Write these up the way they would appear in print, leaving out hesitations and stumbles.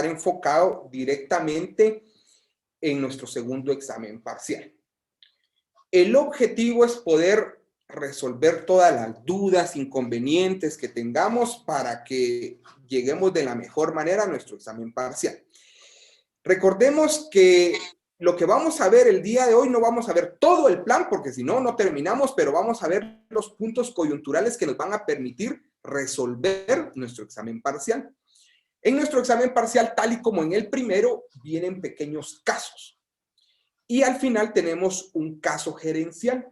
enfocado directamente en nuestro segundo examen parcial. El objetivo es poder resolver todas las dudas, inconvenientes que tengamos para que lleguemos de la mejor manera a nuestro examen parcial. Recordemos que lo que vamos a ver el día de hoy, no vamos a ver todo el plan, porque si no, no terminamos, pero vamos a ver los puntos coyunturales que nos van a permitir resolver nuestro examen parcial. En nuestro examen parcial, tal y como en el primero, vienen pequeños casos. Y al final tenemos un caso gerencial.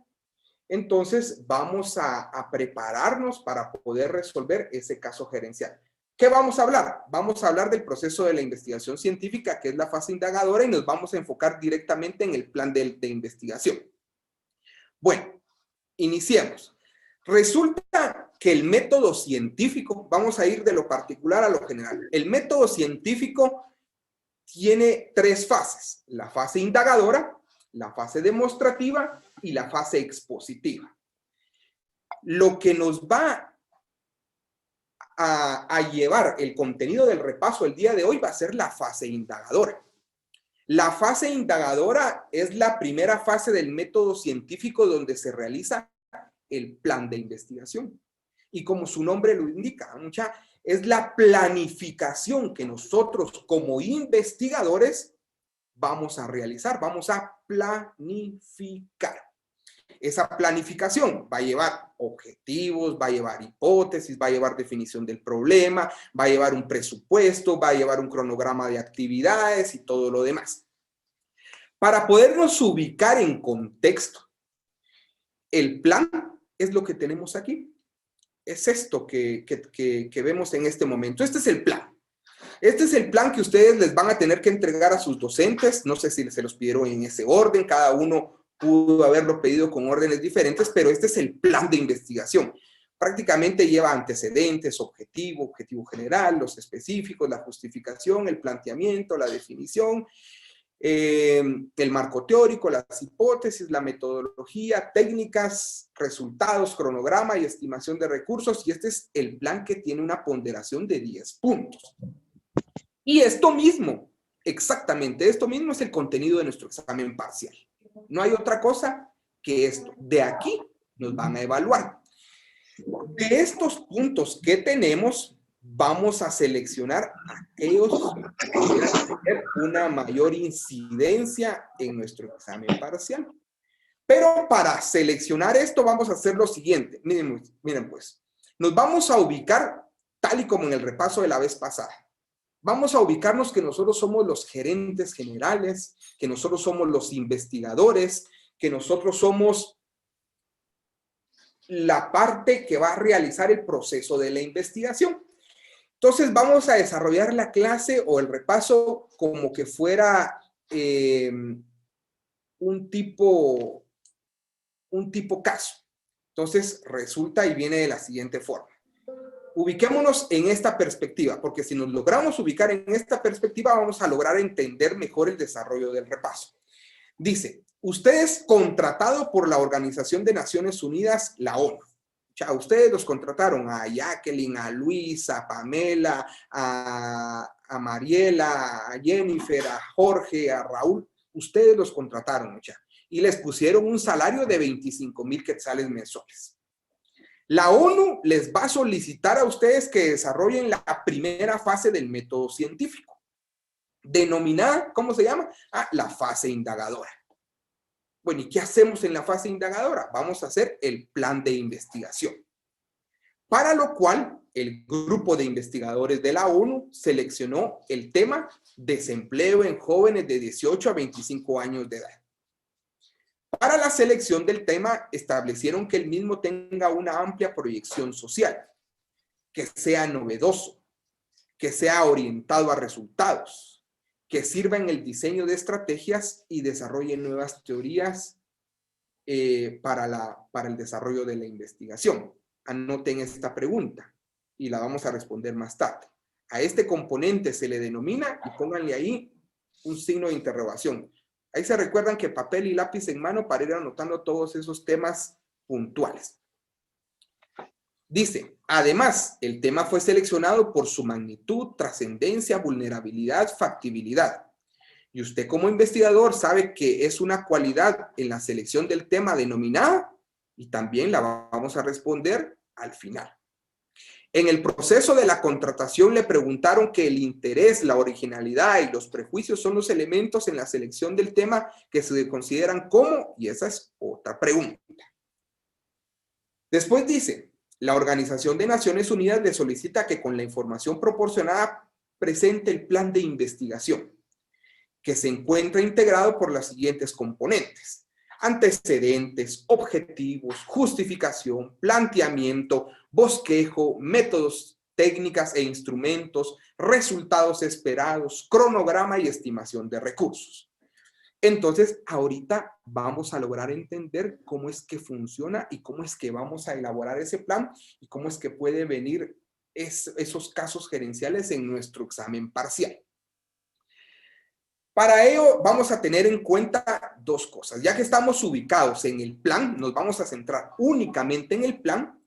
Entonces, vamos a prepararnos para poder resolver ese caso gerencial. ¿Qué vamos a hablar? Vamos a hablar del proceso de la investigación científica, que es la fase indagadora, y nos vamos a enfocar directamente en el plan de investigación. Bueno, iniciemos. Resulta que el método científico, vamos a ir de lo particular a lo general. El método científico tiene tres fases: la fase indagadora, la fase demostrativa y la fase expositiva. Lo que nos va a llevar el contenido del repaso el día de hoy va a ser la fase indagadora. La fase indagadora es la primera fase del método científico donde se realiza el plan de investigación. Y como su nombre lo indica, es la planificación que nosotros como investigadores vamos a realizar, vamos a planificar. Esa planificación va a llevar objetivos, va a llevar hipótesis, va a llevar definición del problema, va a llevar un presupuesto, va a llevar un cronograma de actividades y todo lo demás. Para podernos ubicar en contexto, el plan es lo que tenemos aquí. Es esto que vemos en este momento. Este es el plan. Este es el plan que ustedes les van a tener que entregar a sus docentes. No sé si se los pidieron en ese orden, cada uno pudo haberlo pedido con órdenes diferentes, pero este es el plan de investigación. Prácticamente lleva antecedentes, objetivo general, los específicos, la justificación, el planteamiento, la definición, el marco teórico, las hipótesis, la metodología, técnicas, resultados, cronograma y estimación de recursos. Y este es el plan que tiene una ponderación de 10 puntos. Y esto mismo, exactamente, esto mismo es el contenido de nuestro examen parcial. No hay otra cosa que esto. De aquí nos van a evaluar. De estos puntos que tenemos, vamos a seleccionar aquellos que quieran tener una mayor incidencia en nuestro examen parcial. Pero para seleccionar esto vamos a hacer lo siguiente. Miren pues, nos vamos a ubicar tal y como en el repaso de la vez pasada. Vamos a ubicarnos que nosotros somos los gerentes generales, que nosotros somos los investigadores, que nosotros somos la parte que va a realizar el proceso de la investigación. Entonces vamos a desarrollar la clase o el repaso como que fuera un tipo caso. Entonces resulta y viene de la siguiente forma. Ubiquémonos en esta perspectiva, porque si nos logramos ubicar en esta perspectiva, vamos a lograr entender mejor el desarrollo del repaso. Dice, usted es contratado por la Organización de Naciones Unidas, la ONU. O sea, ustedes los contrataron a Jacqueline, a Luisa, a Pamela, a Mariela, a Jennifer, a Jorge, a Raúl. Ustedes los contrataron, ya, y les pusieron un salario de 25,000 quetzales mensuales. La ONU les va a solicitar a ustedes que desarrollen la primera fase del método científico, denominada, ¿cómo se llama? La fase indagadora. Bueno, ¿y qué hacemos en la fase indagadora? Vamos a hacer el plan de investigación. Para lo cual, el grupo de investigadores de la ONU seleccionó el tema desempleo en jóvenes de 18 a 25 años de edad. Para la selección del tema, establecieron que el mismo tenga una amplia proyección social, que sea novedoso, que sea orientado a resultados, que sirva en el diseño de estrategias y desarrolle nuevas teorías para el desarrollo de la investigación. Anoten esta pregunta y la vamos a responder más tarde. A este componente se le denomina, y pónganle ahí un signo de interrogación. Ahí se recuerdan que papel y lápiz en mano para ir anotando todos esos temas puntuales. Dice, además, el tema fue seleccionado por su magnitud, trascendencia, vulnerabilidad, factibilidad. Y usted como investigador sabe que es una cualidad en la selección del tema denominada y también la vamos a responder al final. En el proceso de la contratación le preguntaron que el interés, la originalidad y los prejuicios son los elementos en la selección del tema que se consideran como, y esa es otra pregunta. Después dice, la Organización de Naciones Unidas le solicita que con la información proporcionada presente el plan de investigación, que se encuentra integrado por las siguientes componentes: antecedentes, objetivos, justificación, planteamiento, bosquejo, métodos, técnicas e instrumentos, resultados esperados, cronograma y estimación de recursos. Entonces, ahorita vamos a lograr entender cómo es que funciona y cómo es que vamos a elaborar ese plan y cómo es que puede venir esos casos gerenciales en nuestro examen parcial. Para ello vamos a tener en cuenta dos cosas. Ya que estamos ubicados en el plan, nos vamos a centrar únicamente en el plan.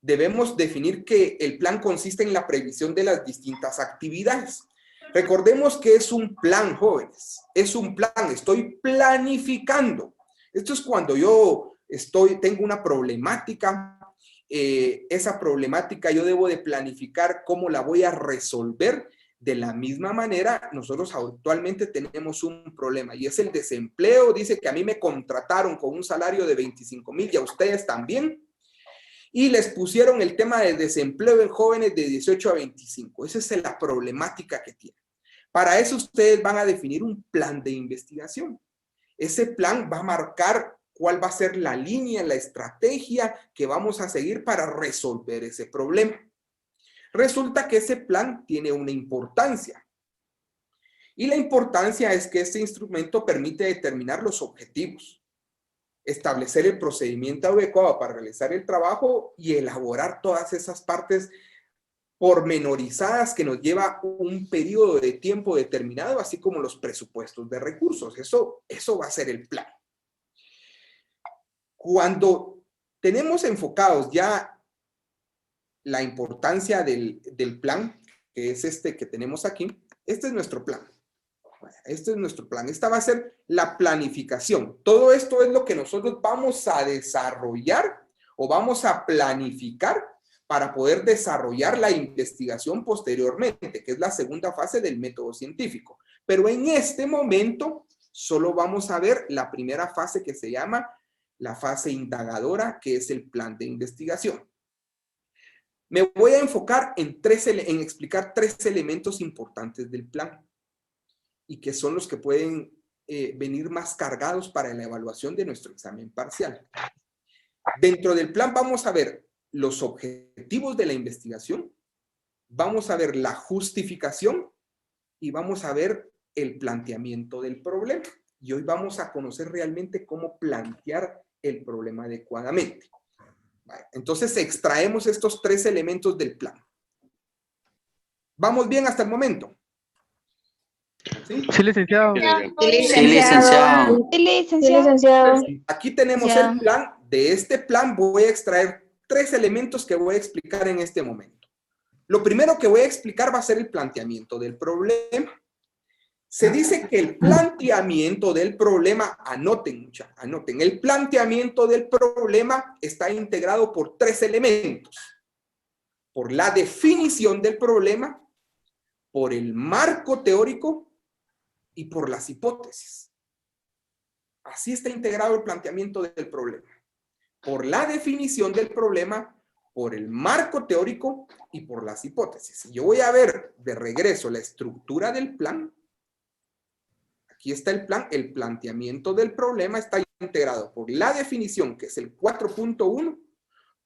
Debemos definir que el plan consiste en la previsión de las distintas actividades. Recordemos que es un plan, jóvenes. Es un plan, estoy planificando. Esto es cuando yo tengo una problemática. Esa problemática yo debo de planificar cómo la voy a resolver. De la misma manera, nosotros actualmente tenemos un problema y es el desempleo. Dice que a mí me contrataron con un salario de 25,000 y a ustedes también. Y les pusieron el tema del desempleo en jóvenes de 18 a 25. Esa es la problemática que tienen. Para eso ustedes van a definir un plan de investigación. Ese plan va a marcar cuál va a ser la línea, la estrategia que vamos a seguir para resolver ese problema. Resulta que ese plan tiene una importancia. Y la importancia es que este instrumento permite determinar los objetivos, establecer el procedimiento adecuado para realizar el trabajo y elaborar todas esas partes pormenorizadas que nos lleva un periodo de tiempo determinado, así como los presupuestos de recursos. Eso va a ser el plan. Cuando tenemos enfocados ya la importancia del plan, que es este que tenemos aquí, este es nuestro plan. Este es nuestro plan. Esta va a ser la planificación. Todo esto es lo que nosotros vamos a desarrollar o vamos a planificar para poder desarrollar la investigación posteriormente, que es la segunda fase del método científico. Pero en este momento solo vamos a ver la primera fase que se llama la fase indagadora, que es el plan de investigación. Me voy a enfocar en explicar tres elementos importantes del plan y que son los que pueden venir más cargados para la evaluación de nuestro examen parcial. Dentro del plan vamos a ver los objetivos de la investigación, vamos a ver la justificación y vamos a ver el planteamiento del problema. Y hoy vamos a conocer realmente cómo plantear el problema adecuadamente. Entonces extraemos estos tres elementos del plan. ¿Vamos bien hasta el momento? ¿Sí? Sí, licenciado. Sí, licenciado. Sí, licenciado. Aquí tenemos el plan. De este plan voy a extraer tres elementos que voy a explicar en este momento. Lo primero que voy a explicar va a ser el planteamiento del problema. Se dice que el planteamiento del problema, anoten, el planteamiento del problema está integrado por tres elementos. Por la definición del problema, por el marco teórico y por las hipótesis. Así está integrado el planteamiento del problema. Por la definición del problema, por el marco teórico y por las hipótesis. Yo voy a ver de regreso la estructura del plan. Aquí está el plan, el planteamiento del problema está integrado por la definición, que es el 4.1,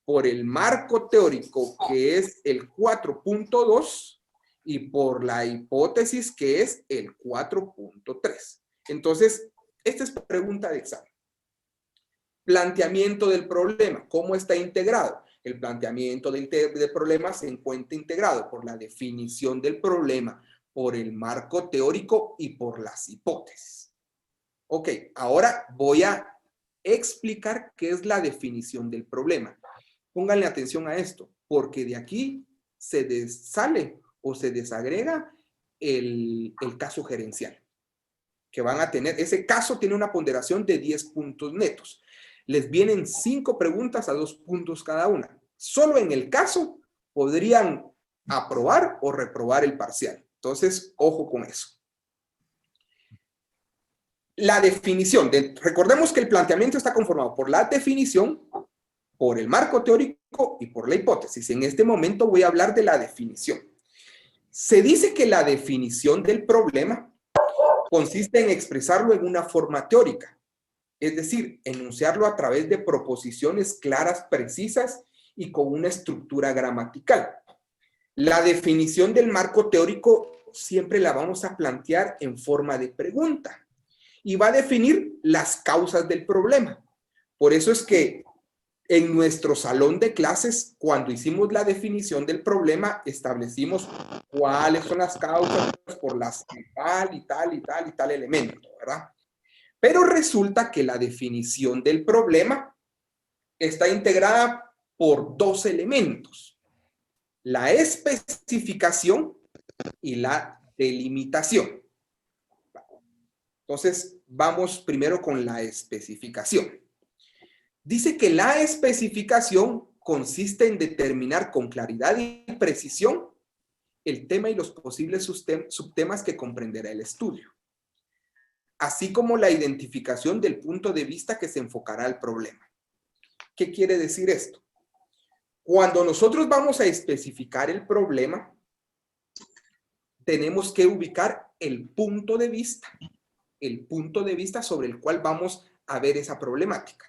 por el marco teórico, que es el 4.2, y por la hipótesis, que es el 4.3. Entonces, esta es pregunta de examen. Planteamiento del problema, ¿cómo está integrado? El planteamiento del problema se encuentra integrado por la definición del problema, por el marco teórico y por las hipótesis. Ok, ahora voy a explicar qué es la definición del problema. Pónganle atención a esto. porque de aquí se sale o se desagrega el caso gerencial, que van a tener, ese caso tiene una ponderación de 10 puntos netos. Les vienen 5 preguntas a 2 puntos cada una. Solo en el caso podrían aprobar o reprobar el parcial. Entonces, ojo con eso. La definición, recordemos que el planteamiento está conformado por la definición, por el marco teórico y por la hipótesis. En este momento voy a hablar de la definición. Se dice que la definición del problema consiste en expresarlo en una forma teórica, es decir, enunciarlo a través de proposiciones claras, precisas y con una estructura gramatical. La definición del marco teórico siempre la vamos a plantear en forma de pregunta y va a definir las causas del problema. Por eso es que en nuestro salón de clases, cuando hicimos la definición del problema, establecimos cuáles son las causas por las que tal y tal y tal y tal elemento, ¿verdad? Pero resulta que la definición del problema está integrada por 2 elementos: la especificación y la delimitación. Entonces, vamos primero con la especificación. Dice que la especificación consiste en determinar con claridad y precisión el tema y los posibles subtemas que comprenderá el estudio, así como la identificación del punto de vista que se enfocará al problema. ¿Qué quiere decir esto? Cuando nosotros vamos a especificar el problema, tenemos que ubicar el punto de vista sobre el cual vamos a ver esa problemática.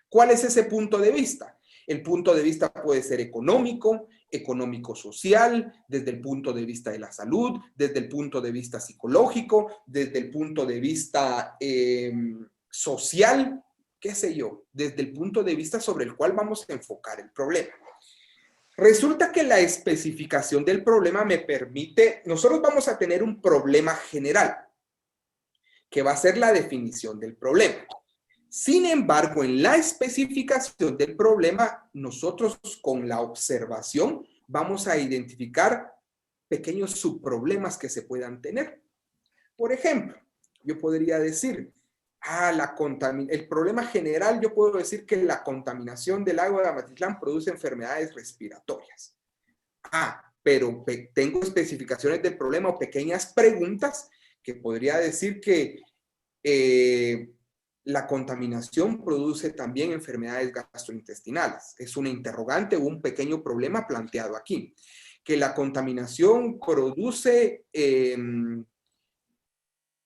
¿Cuál es ese punto de vista? El punto de vista puede ser económico, económico-social, desde el punto de vista de la salud, desde el punto de vista psicológico, desde el punto de vista social, qué sé yo, desde el punto de vista sobre el cual vamos a enfocar el problema. Resulta que la especificación del problema me permite, nosotros vamos a tener un problema general, que va a ser la definición del problema. Sin embargo, en la especificación del problema, nosotros con la observación vamos a identificar pequeños subproblemas que se puedan tener. Por ejemplo, yo podría decir, el problema general, yo puedo decir que la contaminación del agua de Amatitlán produce enfermedades respiratorias. Pero tengo especificaciones del problema o pequeñas preguntas que podría decir que la contaminación produce también enfermedades gastrointestinales. Es una interrogante o un pequeño problema planteado aquí. Que la contaminación produce, ¿qué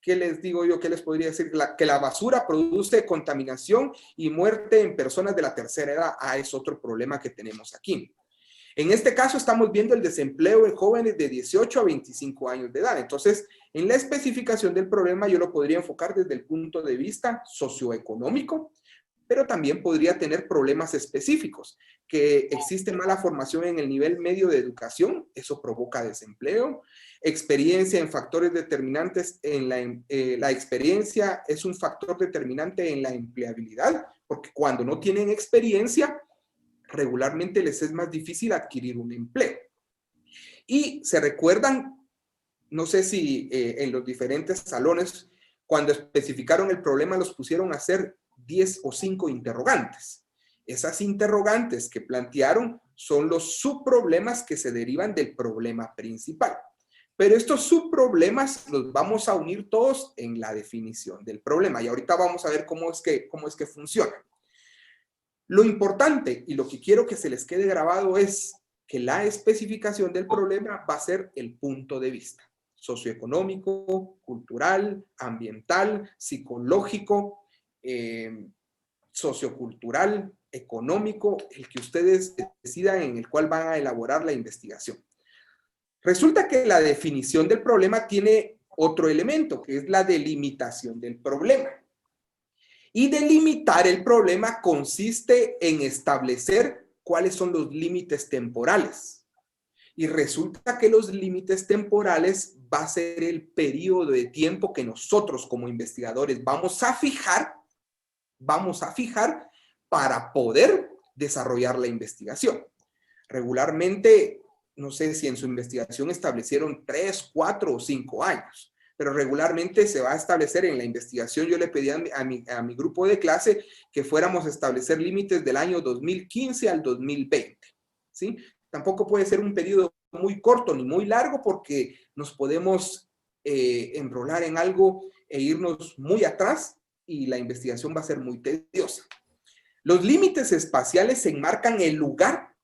les digo yo? ¿Qué les podría decir? Que la basura produce contaminación y muerte en personas de la tercera edad. Es otro problema que tenemos aquí. En este caso estamos viendo el desempleo en jóvenes de 18 a 25 años de edad. Entonces, en la especificación del problema yo lo podría enfocar desde el punto de vista socioeconómico, pero también podría tener problemas específicos, que existe mala formación en el nivel medio de educación, eso provoca desempleo, experiencia en factores determinantes, la experiencia es un factor determinante en la empleabilidad, porque cuando no tienen experiencia, regularmente les es más difícil adquirir un empleo. Y se recuerdan, no sé si en los diferentes salones, cuando especificaron el problema, los pusieron a hacer 10 o 5 interrogantes. Esas interrogantes que plantearon son los subproblemas que se derivan del problema principal. Pero estos subproblemas los vamos a unir todos en la definición del problema. Y ahorita vamos a ver cómo es que funciona. Lo importante y lo que quiero que se les quede grabado es que la especificación del problema va a ser el punto de vista socioeconómico, cultural, ambiental, psicológico, sociocultural, económico, el que ustedes decidan en el cual van a elaborar la investigación. Resulta que la definición del problema tiene otro elemento, que es la delimitación del problema. Y delimitar el problema consiste en establecer cuáles son los límites temporales. Y resulta que los límites temporales va a ser el periodo de tiempo que nosotros como investigadores vamos a fijar para poder desarrollar la investigación. Regularmente, no sé si en su investigación establecieron 3, 4 o 5 años, pero regularmente se va a establecer en la investigación. Yo le pedí a mi grupo de clase que fuéramos a establecer límites del año 2015 al 2020, ¿sí? Tampoco puede ser un periodo muy corto ni muy largo porque nos podemos enrolar en algo e irnos muy atrás y la investigación va a ser muy tediosa. Los límites espaciales se enmarcan el lugar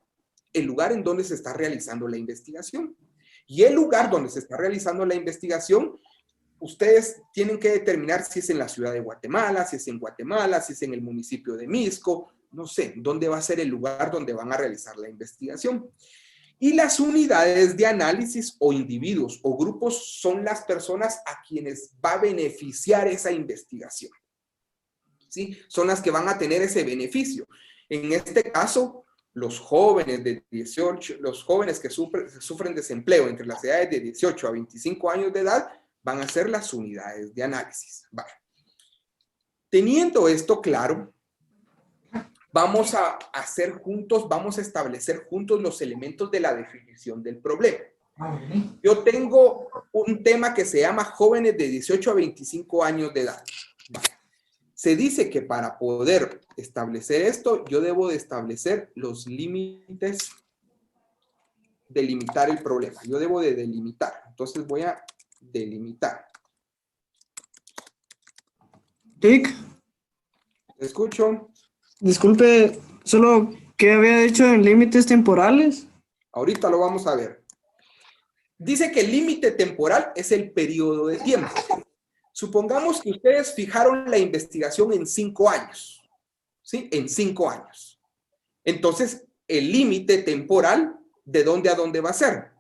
en donde se está realizando la investigación. Y el lugar donde se está realizando la investigación, ustedes tienen que determinar si es en la ciudad de Guatemala, si es en Guatemala, si es en el municipio de Misco, no sé, dónde va a ser el lugar donde van a realizar la investigación. Y las unidades de análisis o individuos o grupos son las personas a quienes va a beneficiar esa investigación, ¿sí? Son las que van a tener ese beneficio. En este caso, los jóvenes de 18, los jóvenes que sufren desempleo entre las edades de 18 a 25 años de edad, van a ser las unidades de análisis. Vale. Teniendo esto claro, vamos a hacer juntos, vamos a establecer juntos los elementos de la definición del problema. Yo tengo un tema que se llama jóvenes de 18 a 25 años de edad. Vale. Se dice que para poder establecer esto, yo debo de establecer los límites, delimitar el problema. Yo debo de delimitar. Entonces voy a delimitar. Rick, ¿Escucho? disculpe, solo ¿qué había dicho en límites temporales? Ahorita lo vamos a ver. Dice que el límite temporal es el periodo de tiempo. Supongamos que ustedes fijaron la investigación en 5 años, ¿sí? En 5 años. Entonces, el límite temporal, ¿de dónde a dónde va a ser?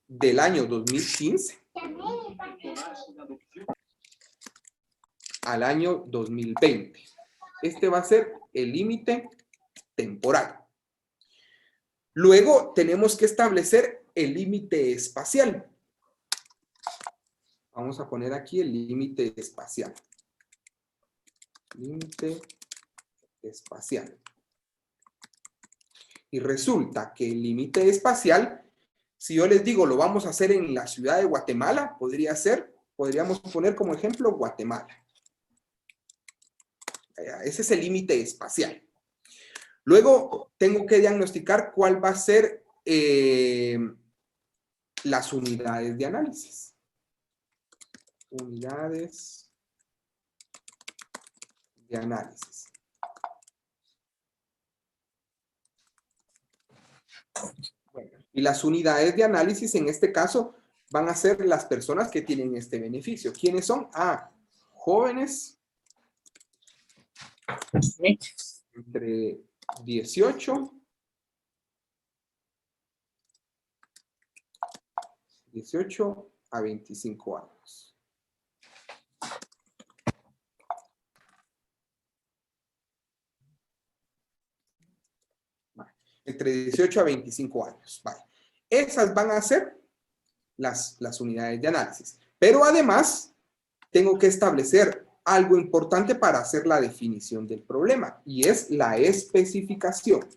Del año 2015 al año 2020. Este va a ser el límite temporal. Luego, tenemos que establecer el límite espacial. Vamos a poner aquí el límite espacial. Límite espacial. Y resulta que el límite espacial, si yo les digo lo vamos a hacer en la ciudad de Guatemala, podríamos poner como ejemplo Guatemala. Ese es el límite espacial. Luego tengo que diagnosticar cuál va a ser las unidades de análisis. Unidades de análisis. Bueno, y las unidades de análisis en este caso van a ser las personas que tienen este beneficio. ¿Quiénes son? Jóvenes entre 18 a 25 años. Entre 18 a 25 años. Vale. Esas van a ser las unidades de análisis. Pero además, tengo que establecer algo importante para hacer la definición del problema, y es la especificación.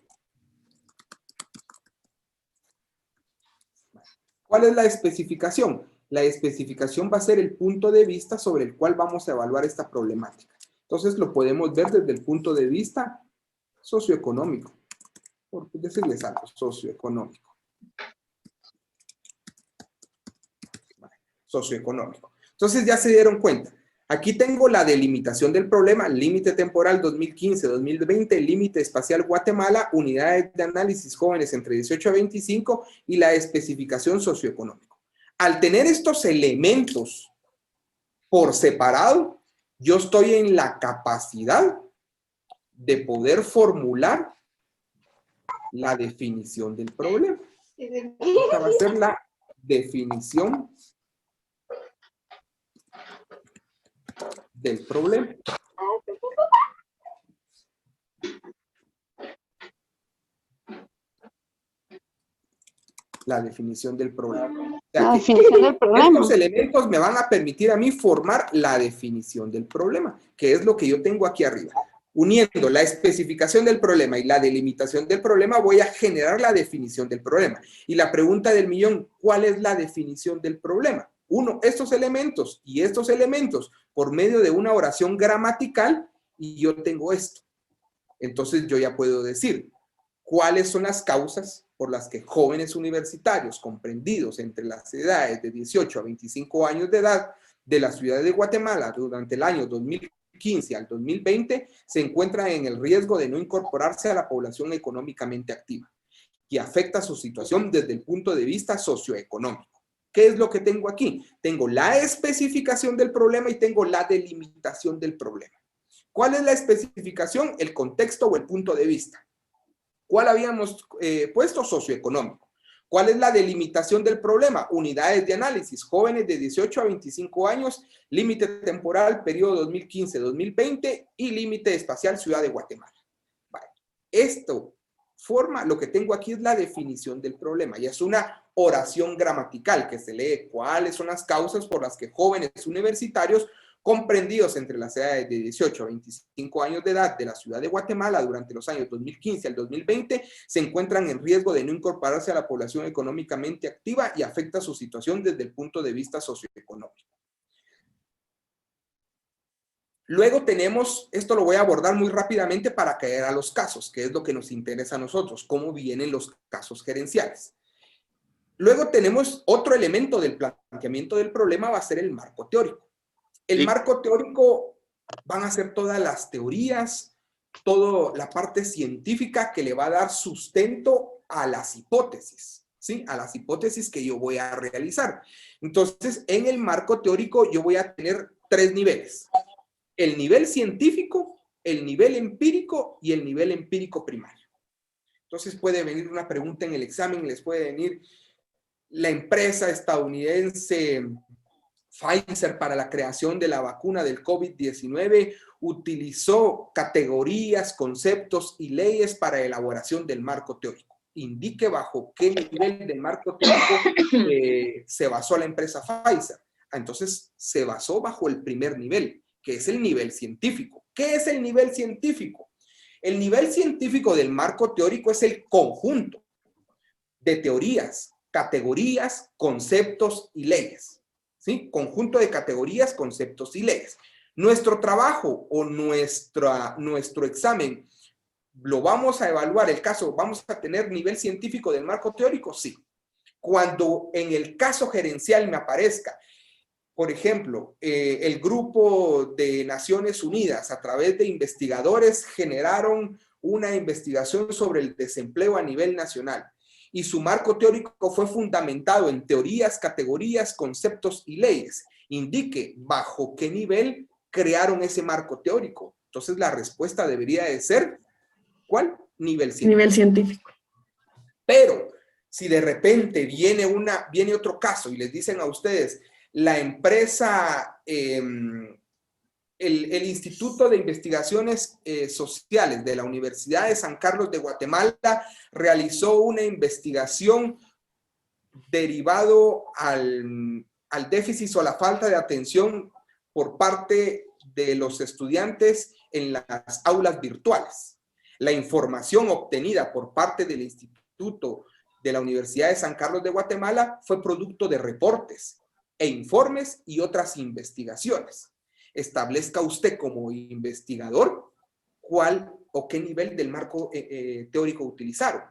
¿Cuál es la especificación? La especificación va a ser el punto de vista sobre el cual vamos a evaluar esta problemática. Entonces, lo podemos ver desde el punto de vista socioeconómico. Por decirles algo, socioeconómico. Socioeconómico. Entonces ya se dieron cuenta. Aquí tengo la delimitación del problema, límite temporal 2015-2020, límite espacial Guatemala, unidades de análisis jóvenes entre 18 a 25 y la especificación socioeconómica. Al tener estos elementos por separado, yo estoy en la capacidad de poder formular la definición del problema. Esta va a ser la definición del problema. La definición del problema. O sea, La definición del problema. estos elementos me van a permitir a mí formar la definición del problema, que es lo que yo tengo aquí arriba. Uniendo la especificación del problema y la delimitación del problema, voy a generar la definición del problema. Y la pregunta del millón, ¿cuál es la definición del problema? Uno, estos elementos y estos elementos por medio de una oración gramatical, y yo tengo esto. Entonces yo ya puedo decir cuáles son las causas por las que jóvenes universitarios comprendidos entre las edades de 18 a 25 años de edad de la ciudad de Guatemala durante el año 2015 al 2020 se encuentran en el riesgo de no incorporarse a la población económicamente activa y afecta su situación desde el punto de vista socioeconómico. ¿Qué es lo que tengo aquí? Tengo la especificación del problema y tengo la delimitación del problema. ¿Cuál es la especificación? El contexto o el punto de vista. ¿Cuál habíamos puesto? Socioeconómico. ¿Cuál es la delimitación del problema? Unidades de análisis, jóvenes de 18 a 25 años, límite temporal, periodo 2015-2020 y límite espacial, Ciudad de Guatemala. Vale. Esto forma, lo que tengo aquí es la definición del problema y es una oración gramatical que se lee cuáles son las causas por las que jóvenes universitarios comprendidos entre las edades de 18 a 25 años de edad de la ciudad de Guatemala durante los años 2015 al 2020 se encuentran en riesgo de no incorporarse a la población económicamente activa y afecta su situación desde el punto de vista socioeconómico. Luego tenemos, esto lo voy a abordar muy rápidamente para caer a los casos, que es lo que nos interesa a nosotros, cómo vienen los casos gerenciales. Luego tenemos otro elemento del planteamiento del problema, va a ser el marco teórico. El marco teórico van a ser todas las teorías, toda la parte científica que le va a dar sustento a las hipótesis, ¿sí? A las hipótesis que yo voy a realizar. Entonces, en el marco teórico yo voy a tener 3 niveles. El nivel científico, el nivel empírico y el nivel empírico primario. Entonces puede venir una pregunta en el examen, les puede venir la empresa estadounidense Pfizer para la creación de la vacuna del COVID-19 utilizó categorías, conceptos y leyes para elaboración del marco teórico. Indique bajo qué nivel del marco teórico se basó la empresa Pfizer. Entonces, se basó bajo el primer nivel, que es el nivel científico. ¿Qué es el nivel científico? El nivel científico del marco teórico es el conjunto de teorías, categorías, conceptos y leyes. ¿Sí? Conjunto de categorías, conceptos y leyes. Nuestro trabajo o nuestro examen, ¿lo vamos a evaluar el caso? ¿Vamos a tener nivel científico del marco teórico? Sí. Cuando en el caso gerencial me aparezca, por ejemplo, el grupo de Naciones Unidas a través de investigadores generaron una investigación sobre el desempleo a nivel nacional. Y su marco teórico fue fundamentado en teorías, categorías, conceptos y leyes. Indique bajo qué nivel crearon ese marco teórico. Entonces la respuesta debería de ser, ¿cuál? Nivel científico. Nivel científico. Pero si de repente viene otro caso y les dicen a ustedes, la empresa, el Instituto de Investigaciones Sociales de la Universidad de San Carlos de Guatemala realizó una investigación derivado al déficit o la falta de atención por parte de los estudiantes en las aulas virtuales. La información obtenida por parte del Instituto de la Universidad de San Carlos de Guatemala fue producto de reportes e informes y otras investigaciones. Establezca usted como investigador cuál o qué nivel del marco teórico utilizaron.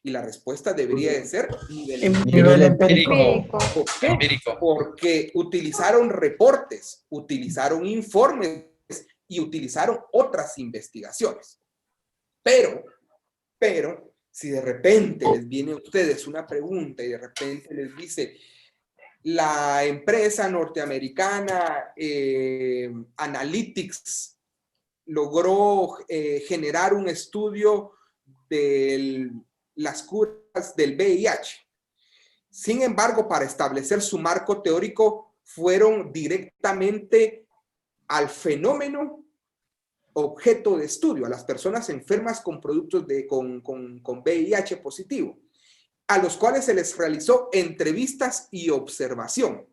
Y la respuesta debería de ser Nivel empírico. ¿Por qué? Porque utilizaron reportes, utilizaron informes y utilizaron otras investigaciones. Pero, si de repente les viene a ustedes una pregunta y de repente les dice, la empresa norteamericana Analytics logró generar un estudio de las curas del VIH. Sin embargo, para establecer su marco teórico, fueron directamente al fenómeno objeto de estudio, a las personas enfermas con productos con VIH positivo, a los cuales se les realizó entrevistas y observación.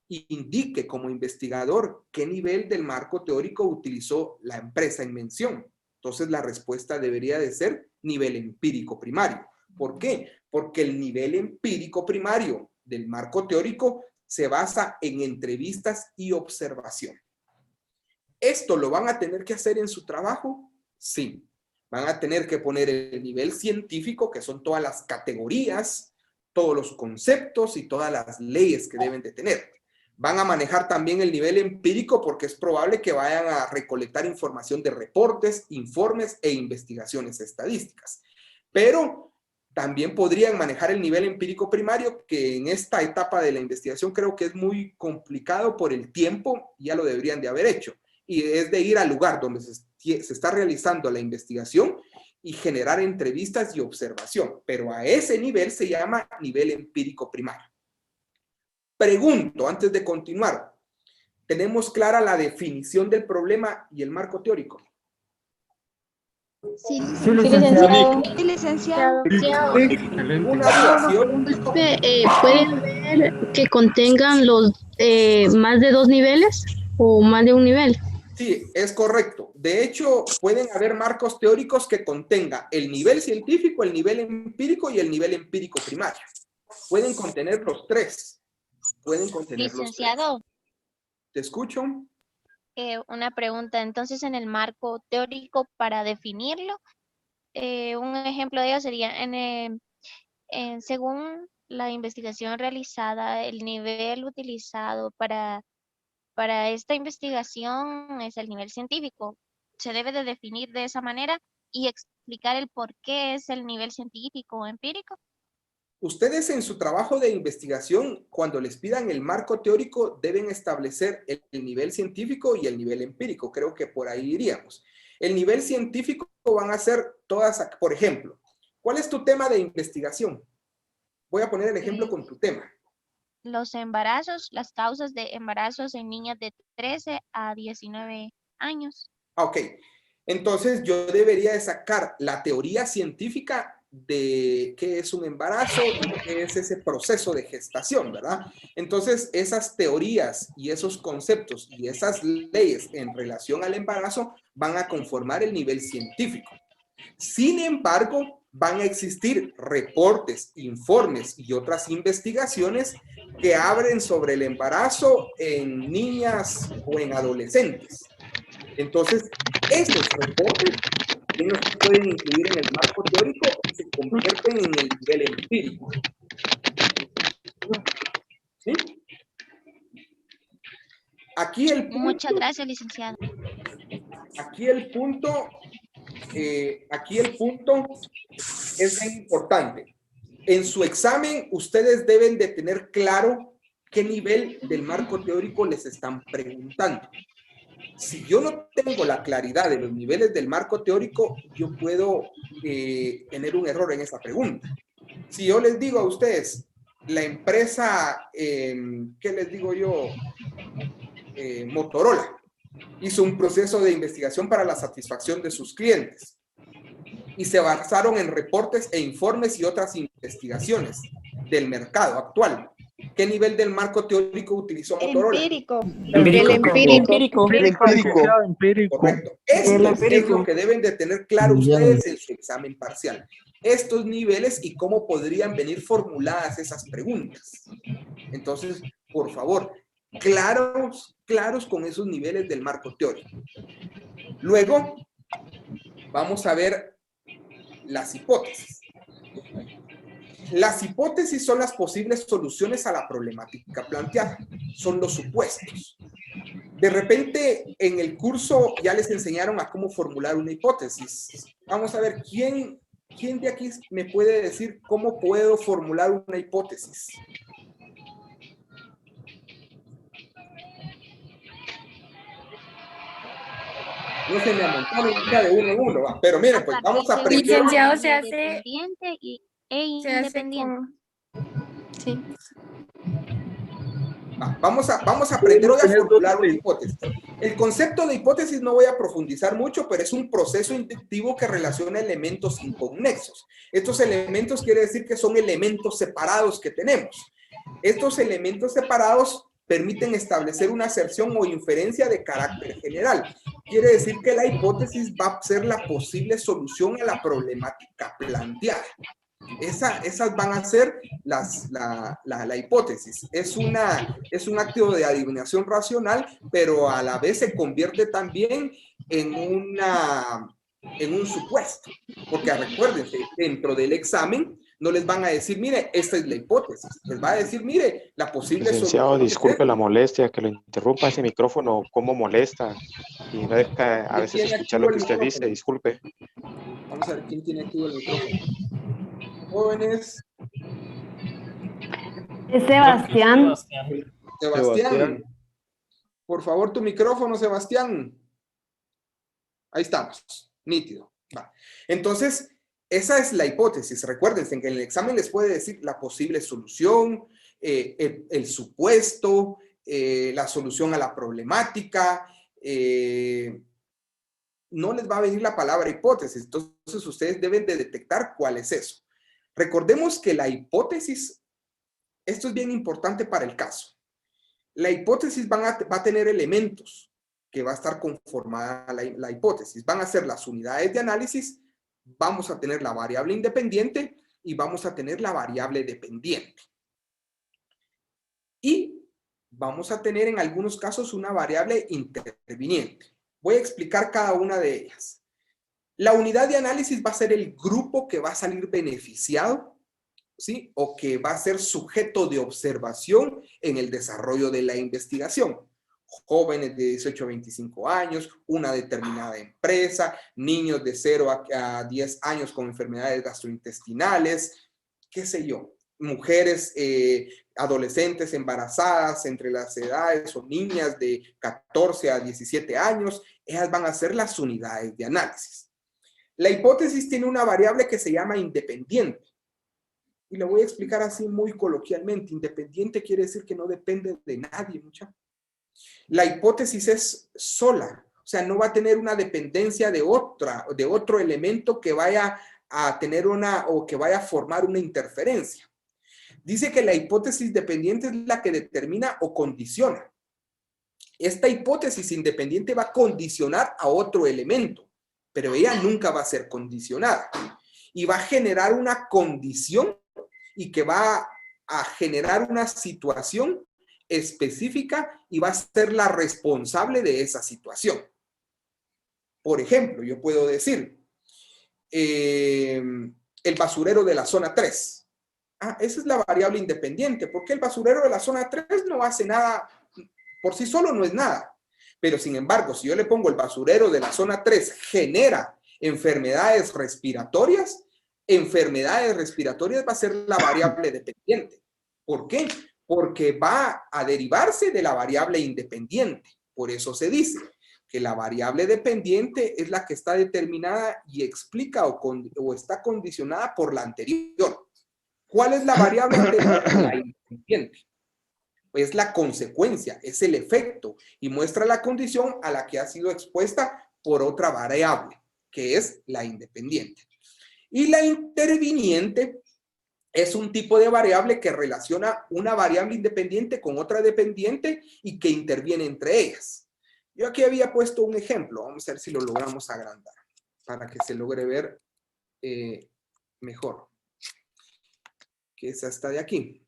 Indique como investigador qué nivel del marco teórico utilizó la empresa en mención. Entonces la respuesta debería de ser nivel empírico primario. ¿Por qué? Porque el nivel empírico primario del marco teórico se basa en entrevistas y observación. ¿Esto lo van a tener que hacer en su trabajo? Sí. Van a tener que poner el nivel científico, que son todas las categorías, todos los conceptos y todas las leyes que deben de tener. Van a manejar también el nivel empírico porque es probable que vayan a recolectar información de reportes, informes e investigaciones estadísticas. Pero también podrían manejar el nivel empírico primario, que en esta etapa de la investigación creo que es muy complicado por el tiempo, ya lo deberían de haber hecho. Y es de ir al lugar donde se está realizando la investigación y generar entrevistas y observación. Pero a ese nivel se llama nivel empírico primario. Pregunto, antes de continuar, ¿tenemos clara la definición del problema y el marco teórico? Sí, licenciado. sí, licenciado. Excelente. Una duda, ¿sí? ¿Puede haber que contengan los más de 2 niveles o más de un nivel? Sí, es correcto. De hecho, pueden haber marcos teóricos que contengan el nivel científico, el nivel empírico y el nivel empírico primario. Pueden contener los tres. Pueden contener Licenciado, los tres. ¿Te escucho? una pregunta. Entonces, en el marco teórico, para definirlo, un ejemplo de ello sería, según la investigación realizada, el nivel utilizado para esta investigación es el nivel científico. Se debe de definir de esa manera y explicar el por qué es el nivel científico o empírico. Ustedes en su trabajo de investigación, cuando les pidan el marco teórico, deben establecer el nivel científico y el nivel empírico. Creo que por ahí iríamos. El nivel científico van a ser todas, por ejemplo, ¿cuál es tu tema de investigación? Voy a poner el ejemplo con tu tema. Los embarazos, las causas de embarazos en niñas de 13 a 19 años. Ok, entonces yo debería de sacar la teoría científica de qué es un embarazo y qué es ese proceso de gestación, ¿verdad? Entonces esas teorías y esos conceptos y esas leyes en relación al embarazo van a conformar el nivel científico. Sin embargo, van a existir reportes, informes y otras investigaciones que hablen sobre el embarazo en niñas o en adolescentes. Entonces, esos reportes no se pueden incluir en el marco teórico y se convierten en el nivel empírico. ¿Sí? Aquí el punto, Muchas gracias, licenciado. Aquí el punto es bien importante. En su examen, ustedes deben de tener claro qué nivel del marco teórico les están preguntando. Si yo no tengo la claridad de los niveles del marco teórico, yo puedo tener un error en esa pregunta. Si yo les digo a ustedes, la empresa, ¿qué les digo yo? Motorola hizo un proceso de investigación para la satisfacción de sus clientes y se basaron en reportes e informes y otras investigaciones del mercado actual. ¿Qué nivel del marco teórico utilizó Motorola? Empírico. Empírico. Correcto. Esto es lo que deben de tener claro ustedes en su examen parcial. Estos niveles y cómo podrían venir formuladas esas preguntas. Entonces, por favor, claros con esos niveles del marco teórico. Luego, vamos a ver las hipótesis. Las hipótesis son las posibles soluciones a la problemática planteada. Son los supuestos. De repente, en el curso ya les enseñaron a cómo formular una hipótesis. Vamos a ver, ¿quién de aquí me puede decir cómo puedo formular una hipótesis? No se me amontonen de uno en uno, ¿va? Pero miren, pues vamos a aprender. Licenciado, se hace independiente. Sí. Vamos a aprender hoy a formular una hipótesis. El concepto de hipótesis no voy a profundizar mucho, pero es un proceso inductivo que relaciona elementos inconexos. Estos elementos quiere decir que son elementos separados que tenemos. Estos elementos separados permiten establecer una aserción o inferencia de carácter general. quiere decir que la hipótesis va a ser la posible solución a la problemática planteada. Esas van a ser la hipótesis. Es un acto de adivinación racional, pero a la vez se convierte también en un supuesto. Porque recuérdense, dentro del examen no les van a decir, mire, esta es la hipótesis. Les va a decir, mire, la posible Licenciado, solución. disculpe la molestia, que lo interrumpa ese micrófono, cómo molesta. Y no deja a veces escuchar lo que usted dice, disculpe. Vamos a ver quién tiene activo el micrófono. Jóvenes. Es Sebastián. Sebastián. Por favor, tu micrófono, Sebastián. Ahí estamos. Nítido. Va. Entonces, esa es la hipótesis. Recuérdense que en el examen les puede decir la posible solución, el supuesto, la solución a la problemática. No les va a venir la palabra hipótesis. Entonces, ustedes deben de detectar cuál es eso. Recordemos que la hipótesis, esto es bien importante para el caso. La hipótesis va a tener elementos que va a estar conformada la hipótesis. Van a ser las unidades de análisis, vamos a tener la variable independiente y vamos a tener la variable dependiente. Y vamos a tener en algunos casos una variable interviniente. Voy a explicar cada una de ellas. La unidad de análisis va a ser el grupo que va a salir beneficiado, ¿sí? O que va a ser sujeto de observación en el desarrollo de la investigación. Jóvenes de 18 a 25 años, una determinada empresa, niños de 0 a 10 años con enfermedades gastrointestinales, qué sé yo, mujeres, adolescentes embarazadas entre las edades o niñas de 14 a 17 años, ellas van a ser las unidades de análisis. La hipótesis tiene una variable que se llama independiente. Y lo voy a explicar así muy coloquialmente. Independiente quiere decir que no depende de nadie, muchachos. La hipótesis es sola, o sea, no va a tener una dependencia de otro elemento que vaya a tener o que vaya a formar una interferencia. Dice que la hipótesis dependiente es la que determina o condiciona. Esta hipótesis independiente va a condicionar a otro elemento, pero ella nunca va a ser condicionada. Y va a generar una condición y que va a generar una situación específica y va a ser la responsable de esa situación. Por ejemplo, yo puedo decir, el basurero de la zona 3. Esa es la variable independiente, porque el basurero de la zona 3 no hace nada, por sí solo no es nada. Pero sin embargo, si yo le pongo el basurero de la zona 3 genera enfermedades respiratorias va a ser la variable dependiente. ¿Por qué? Porque va a derivarse de la variable independiente. Por eso se dice que la variable dependiente es la que está determinada y explica o está condicionada por la anterior. ¿Cuál es la variable anterior? La independiente. Es la consecuencia, es el efecto y muestra la condición a la que ha sido expuesta por otra variable, que es la independiente. Y la interviniente es un tipo de variable que relaciona una variable independiente con otra dependiente y que interviene entre ellas. Yo aquí había puesto un ejemplo. Vamos a ver si lo logramos agrandar para que se logre ver mejor. Que es esta de aquí.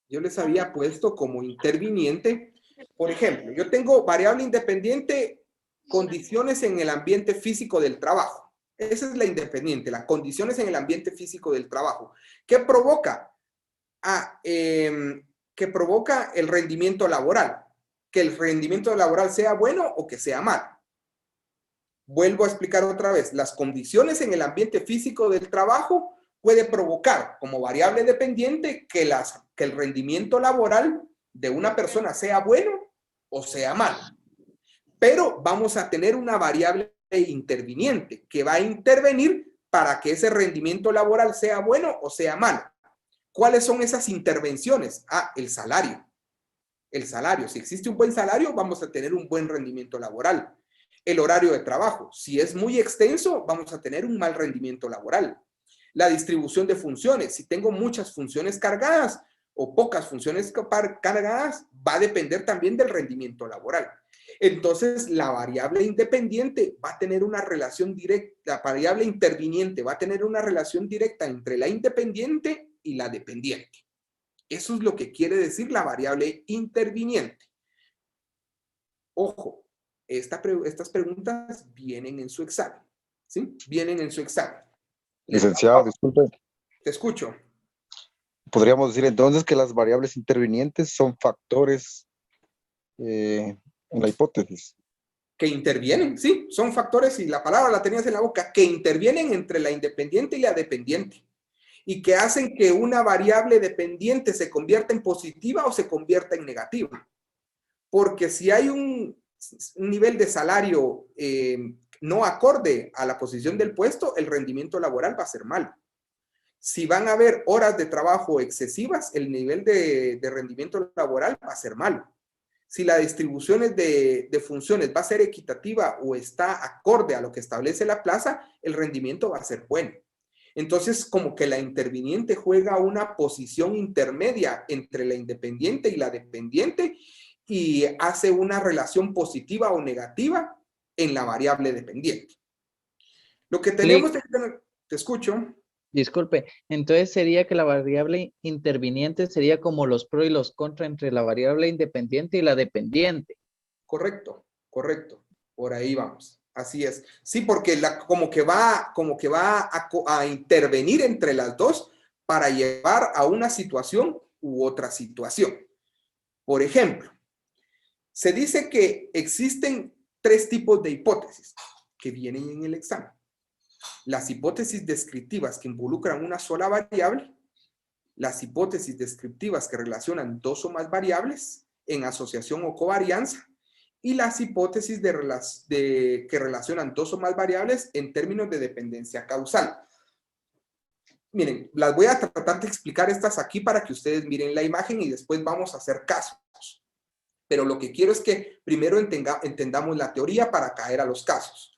Yo les había puesto como interviniente. Por ejemplo, yo tengo variable independiente, condiciones en el ambiente físico del trabajo. Esa es la independiente, las condiciones en el ambiente físico del trabajo. ¿Qué provoca? Que provoca el rendimiento laboral. Que el rendimiento laboral sea bueno o que sea malo. Vuelvo a explicar otra vez. Las condiciones en el ambiente físico del trabajo puede provocar como variable dependiente que el rendimiento laboral de una persona sea bueno o sea malo. Pero vamos a tener una variable interviniente que va a intervenir para que ese rendimiento laboral sea bueno o sea malo. ¿Cuáles son esas intervenciones? El salario. El salario. Si existe un buen salario, vamos a tener un buen rendimiento laboral. El horario de trabajo. Si es muy extenso, vamos a tener un mal rendimiento laboral. La distribución de funciones. Si tengo muchas funciones cargadas o pocas funciones cargadas, va a depender también del rendimiento laboral. Entonces, la variable independiente va a tener una relación directa, la variable interviniente va a tener una relación directa entre la independiente y la dependiente. Eso es lo que quiere decir la variable interviniente. Ojo, estas preguntas vienen en su examen, ¿sí? Vienen en su examen. Licenciado, disculpe. Te escucho. Podríamos decir entonces que las variables intervinientes son factores en la hipótesis. Que intervienen, sí, son factores, y la palabra la tenías en la boca, que intervienen entre la independiente y la dependiente, y que hacen que una variable dependiente se convierta en positiva o se convierta en negativa. Porque si hay un nivel de salario no acorde a la posición del puesto, el rendimiento laboral va a ser malo. Si van a haber horas de trabajo excesivas, el nivel de rendimiento laboral va a ser malo. Si la distribución de funciones va a ser equitativa o está acorde a lo que establece la plaza, el rendimiento va a ser bueno. Entonces, como que la interviniente juega una posición intermedia entre la independiente y la dependiente y hace una relación positiva o negativa en la variable dependiente. Lo que tenemos que tener, te escucho. Disculpe, entonces sería que la variable interviniente sería como los pro y los contra entre la variable independiente y la dependiente. Correcto, correcto. Por ahí vamos. Así es. Sí, porque como que va a intervenir entre las dos para llevar a una situación u otra situación. Por ejemplo, se dice que existen 3 tipos de hipótesis que vienen en el examen. Las hipótesis descriptivas que involucran una sola variable, las hipótesis descriptivas que relacionan 2 o más variables en asociación o covarianza, y las hipótesis que relacionan 2 o más variables en términos de dependencia causal. Miren, las voy a tratar de explicar estas aquí para que ustedes miren la imagen y después vamos a hacer casos. Pero lo que quiero es que primero entendamos la teoría para caer a los casos.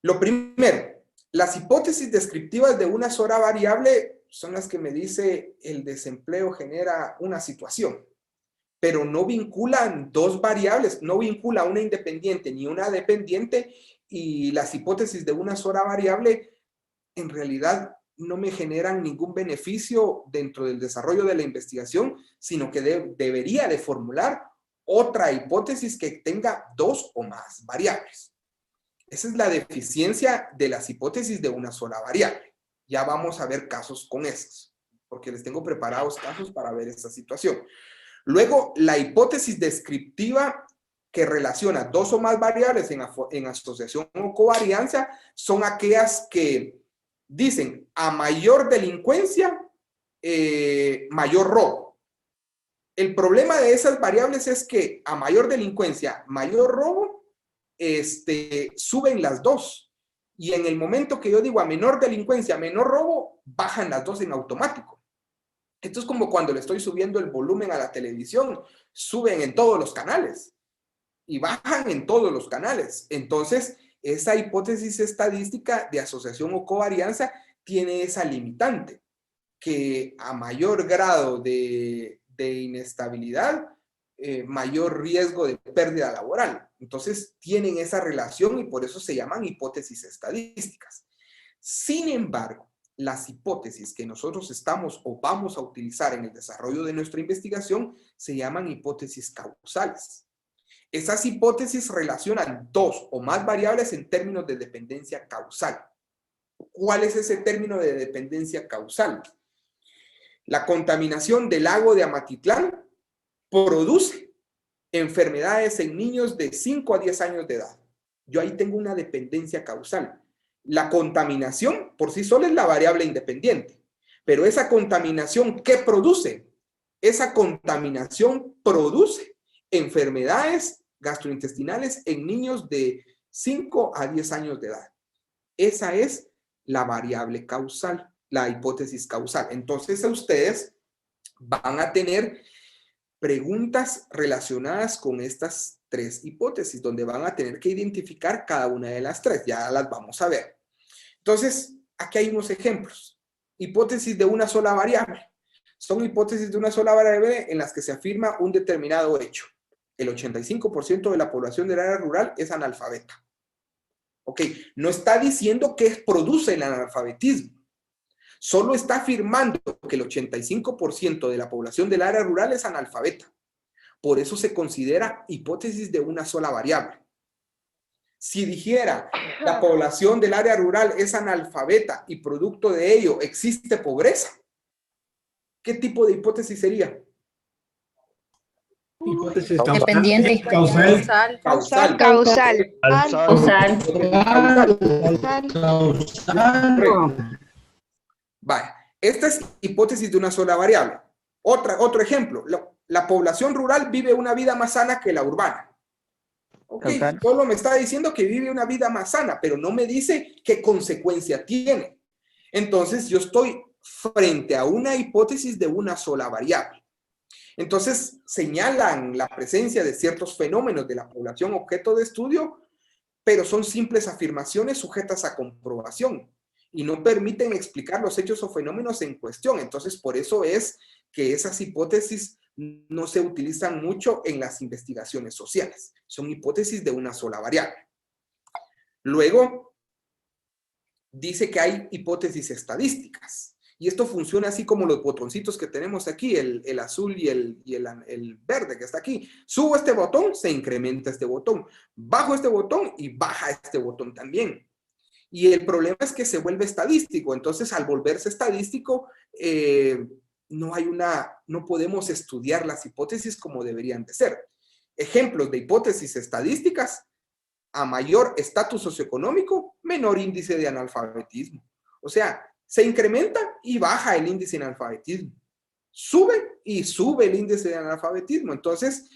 Lo primero, las hipótesis descriptivas de una sola variable son las que me dice el desempleo genera una situación, pero no vinculan 2 variables, no vincula una independiente ni una dependiente, y las hipótesis de una sola variable en realidad no me generan ningún beneficio dentro del desarrollo de la investigación, sino que debería de formular otra hipótesis que tenga 2 o más variables. Esa es la deficiencia de las hipótesis de una sola variable. Ya vamos a ver casos con esos, porque les tengo preparados casos para ver esta situación. Luego, la hipótesis descriptiva que relaciona 2 o más variables en asociación o covarianza son aquellas que dicen a mayor delincuencia, mayor robo. El problema de esas variables es que a mayor delincuencia, mayor robo, suben las 2. Y en el momento que yo digo a menor delincuencia, menor robo, bajan las 2 en automático. Esto es como cuando le estoy subiendo el volumen a la televisión, suben en todos los canales y bajan en todos los canales. Entonces, esa hipótesis estadística de asociación o covarianza tiene esa limitante, que a mayor grado de inestabilidad, mayor riesgo de pérdida laboral. Entonces, tienen esa relación y por eso se llaman hipótesis estadísticas. Sin embargo, las hipótesis que nosotros estamos o vamos a utilizar en el desarrollo de nuestra investigación se llaman hipótesis causales. Esas hipótesis relacionan 2 o más variables en términos de dependencia causal. ¿Cuál es ese término de dependencia causal? La contaminación del lago de Amatitlán produce enfermedades en niños de 5 a 10 años de edad. Yo ahí tengo una dependencia causal. La contaminación por sí sola es la variable independiente, pero esa contaminación, ¿qué produce? Esa contaminación produce enfermedades gastrointestinales en niños de 5 a 10 años de edad. Esa es la variable causal, la hipótesis causal. Entonces, ustedes van a tener preguntas relacionadas con estas 3 hipótesis, donde van a tener que identificar cada una de las 3. Ya las vamos a ver. Entonces, aquí hay unos ejemplos. Hipótesis de una sola variable. Son hipótesis de una sola variable en las que se afirma un determinado hecho. El 85% de la población del área rural es analfabeta. Ok, no está diciendo que produce el analfabetismo. Solo está afirmando que el 85% de la población del área rural es analfabeta. Por eso se considera hipótesis de una sola variable. Si dijera la población del área rural es analfabeta y producto de ello existe pobreza, ¿qué tipo de hipótesis sería? Hipótesis Dependiente. causal. Causal. Causal. Vale, esta es hipótesis de una sola variable. Otro ejemplo, la población rural vive una vida más sana que la urbana. Ok, solo me está diciendo que vive una vida más sana, pero no me dice qué consecuencia tiene. Entonces, yo estoy frente a una hipótesis de una sola variable. Entonces, señalan la presencia de ciertos fenómenos de la población objeto de estudio, pero son simples afirmaciones sujetas a comprobación y no permiten explicar los hechos o fenómenos en cuestión. Entonces, por eso es que esas hipótesis no se utilizan mucho en las investigaciones sociales. Son hipótesis de una sola variable. Luego, dice que hay hipótesis estadísticas. Y esto funciona así como los botoncitos que tenemos aquí, el azul y el verde que está aquí. Subo este botón, se incrementa este botón. Bajo este botón y baja este botón también. Y el problema es que se vuelve estadístico. Entonces, al volverse estadístico, no podemos estudiar las hipótesis como deberían de ser. Ejemplos de hipótesis estadísticas: a mayor estatus socioeconómico, menor índice de analfabetismo. O sea, se incrementa y baja el índice de analfabetismo. Sube y sube el índice de analfabetismo. Entonces,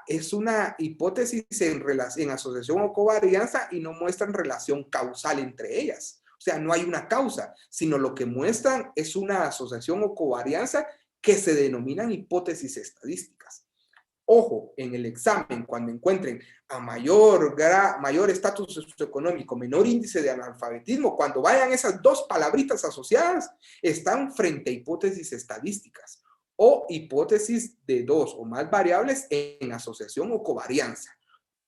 es una hipótesis en asociación o covarianza y no muestran relación causal entre ellas. O sea, no hay una causa, sino lo que muestran es una asociación o covarianza que se denominan hipótesis estadísticas. Ojo, en el examen, cuando encuentren a mayor estatus socioeconómico, menor índice de analfabetismo, cuando vayan esas dos palabritas asociadas, están frente a hipótesis estadísticas o hipótesis de dos o más variables en asociación o covarianza.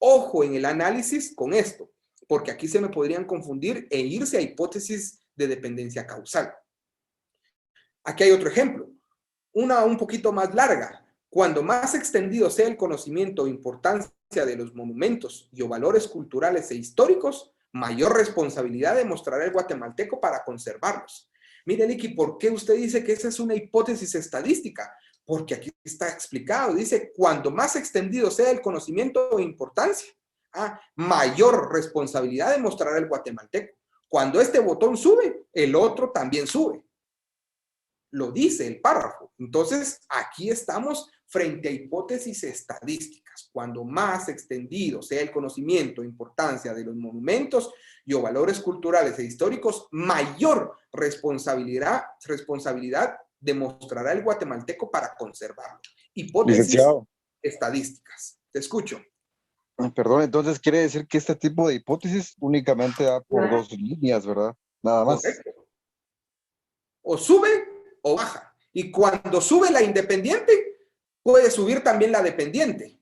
Ojo en el análisis con esto, porque aquí se me podrían confundir e irse a hipótesis de dependencia causal. Aquí hay otro ejemplo, una un poquito más larga. Cuando más extendido sea el conocimiento o importancia de los monumentos y o valores culturales e históricos, mayor responsabilidad demostrará el guatemalteco para conservarlos. Mire, Licky, ¿por qué usted dice que esa es una hipótesis estadística? Porque aquí está explicado. Dice, cuando más extendido sea el conocimiento o importancia, mayor responsabilidad demostrará el guatemalteco. Cuando este botón sube, el otro también sube. Lo dice el párrafo. Entonces, aquí estamos frente a hipótesis estadísticas. Cuando más extendido sea el conocimiento e importancia de los monumentos y o valores culturales e históricos, mayor responsabilidad demostrará el guatemalteco para conservarlo. Hipótesis Licenciado. Estadísticas. Te escucho. Perdón, entonces quiere decir que este tipo de hipótesis únicamente da por dos líneas, ¿verdad? Nada más. Correcto. O sube o baja. Y cuando sube la independiente, puede subir también la dependiente.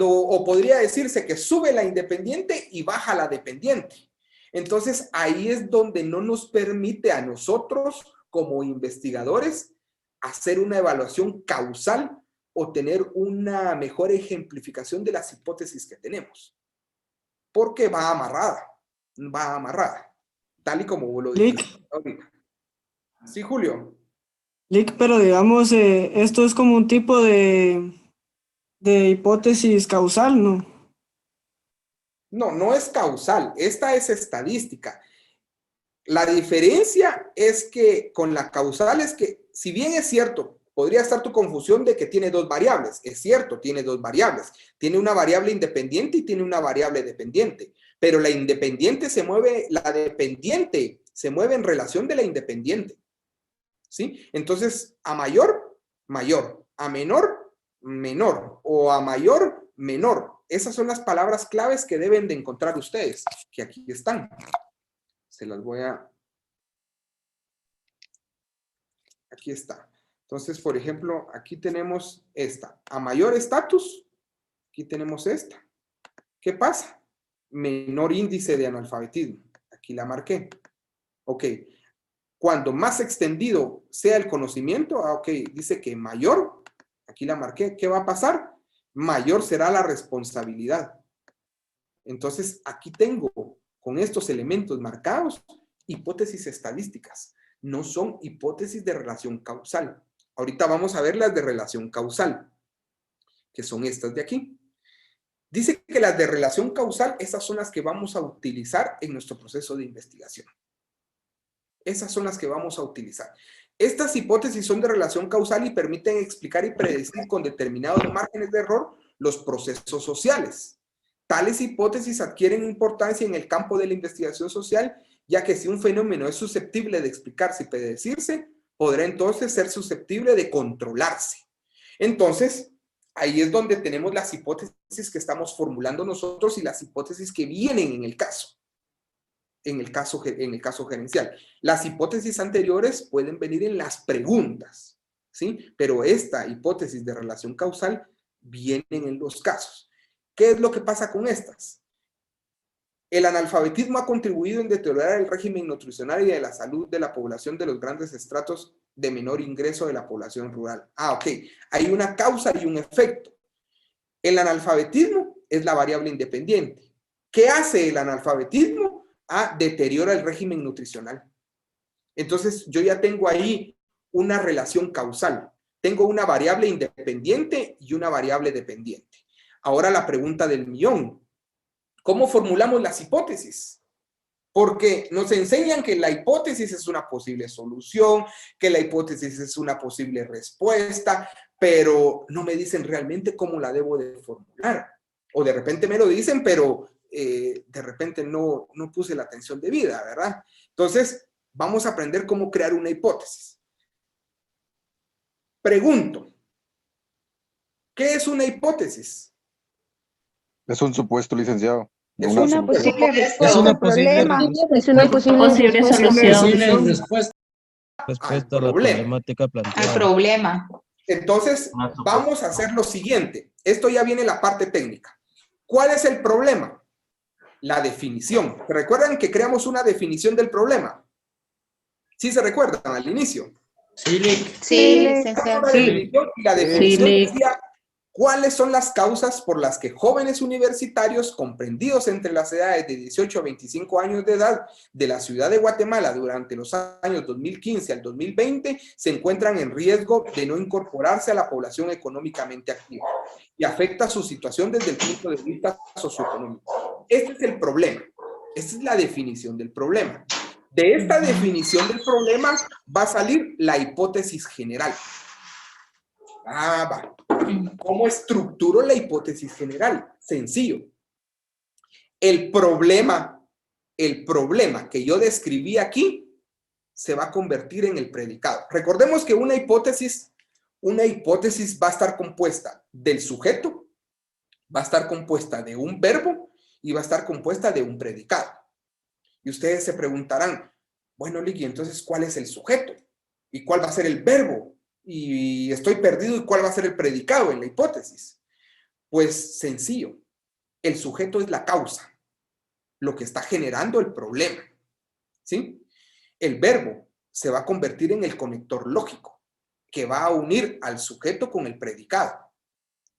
O podría decirse que sube la independiente y baja la dependiente. Entonces, ahí es donde no nos permite a nosotros, como investigadores, hacer una evaluación causal o tener una mejor ejemplificación de las hipótesis que tenemos. Porque va amarrada, tal y como lo dijiste ahorita. Sí, Julio. Lick, pero digamos, esto es como un tipo de hipótesis causal, ¿no? No, no es causal. Esta es estadística. La diferencia es que con la causal es que, si bien es cierto, podría estar tu confusión de que tiene dos variables. Es cierto, tiene dos variables. Tiene una variable independiente y tiene una variable dependiente. Pero la dependiente se mueve en relación de la independiente. ¿Sí? Entonces, a mayor, mayor. A menor, menor. O a mayor, menor. Esas son las palabras claves que deben de encontrar ustedes, que aquí están. Se las voy a... Aquí está. Entonces, por ejemplo, aquí tenemos esta. A mayor estatus, Aquí tenemos esta. ¿Qué pasa? Menor índice de analfabetismo. Aquí la marqué. Ok. Cuando más extendido sea el conocimiento, ok, dice que mayor, aquí la marqué. ¿Qué va a pasar? Mayor será la responsabilidad. Entonces, aquí tengo, con estos elementos marcados, hipótesis estadísticas. No son hipótesis de relación causal. Ahorita vamos a ver las de relación causal, que son estas de aquí. Dice que las de relación causal, esas son las que vamos a utilizar en nuestro proceso de investigación. Esas son las que vamos a utilizar. Estas hipótesis son de relación causal y permiten explicar y predecir con determinados márgenes de error los procesos sociales. Tales hipótesis adquieren importancia en el campo de la investigación social, ya que si un fenómeno es susceptible de explicarse y predecirse, podrá entonces ser susceptible de controlarse. Entonces, ahí es donde tenemos las hipótesis que estamos formulando nosotros y las hipótesis que vienen en el caso. En el caso gerencial. Las hipótesis anteriores pueden venir en las preguntas, ¿sí? Pero esta hipótesis de relación causal viene en los casos. ¿Qué es lo que pasa con estas? El analfabetismo ha contribuido en deteriorar el régimen nutricional y de la salud de la población de los grandes estratos de menor ingreso de la población rural. Ok. Hay una causa y un efecto. El analfabetismo es la variable independiente. ¿Qué hace el analfabetismo? Deteriora el régimen nutricional. Entonces, yo ya tengo ahí una relación causal. Tengo una variable independiente y una variable dependiente. Ahora la pregunta del millón. ¿Cómo formulamos las hipótesis? Porque nos enseñan que la hipótesis es una posible solución, que la hipótesis es una posible respuesta, pero no me dicen realmente cómo la debo de formular. O de repente me lo dicen, pero de repente no puse la atención debida, ¿verdad? Entonces, vamos a aprender cómo crear una hipótesis. Pregunto, ¿qué es una hipótesis? Es un supuesto, licenciado. Es una posible respuesta al problema. Es una posible solución. Respecto a la problemática planteada. Al problema. Entonces, vamos a hacer lo siguiente. Esto ya viene la parte técnica. ¿Cuál es el problema? La definición. ¿Recuerdan que creamos una definición del problema? ¿Sí se recuerdan al inicio? Sí, licenciado. La definición decía cuáles son las causas por las que jóvenes universitarios comprendidos entre las edades de 18 a 25 años de edad de la ciudad de Guatemala durante los años 2015 al 2020 se encuentran en riesgo de no incorporarse a la población económicamente activa y afecta su situación desde el punto de vista socioeconómico. Este es el problema. Esta es la definición del problema. De esta definición del problema va a salir la hipótesis general. Va. ¿Cómo estructuro la hipótesis general? Sencillo. El problema que yo describí aquí se va a convertir en el predicado. Recordemos que una hipótesis va a estar compuesta del sujeto, va a estar compuesta de un verbo y va a estar compuesta de un predicado. Y ustedes se preguntarán, bueno, Ligui, entonces, ¿cuál es el sujeto? ¿Y cuál va a ser el verbo? Y estoy perdido, ¿y cuál va a ser el predicado en la hipótesis? Pues sencillo, el sujeto es la causa, lo que está generando el problema, ¿sí? El verbo se va a convertir en el conector lógico, que va a unir al sujeto con el predicado.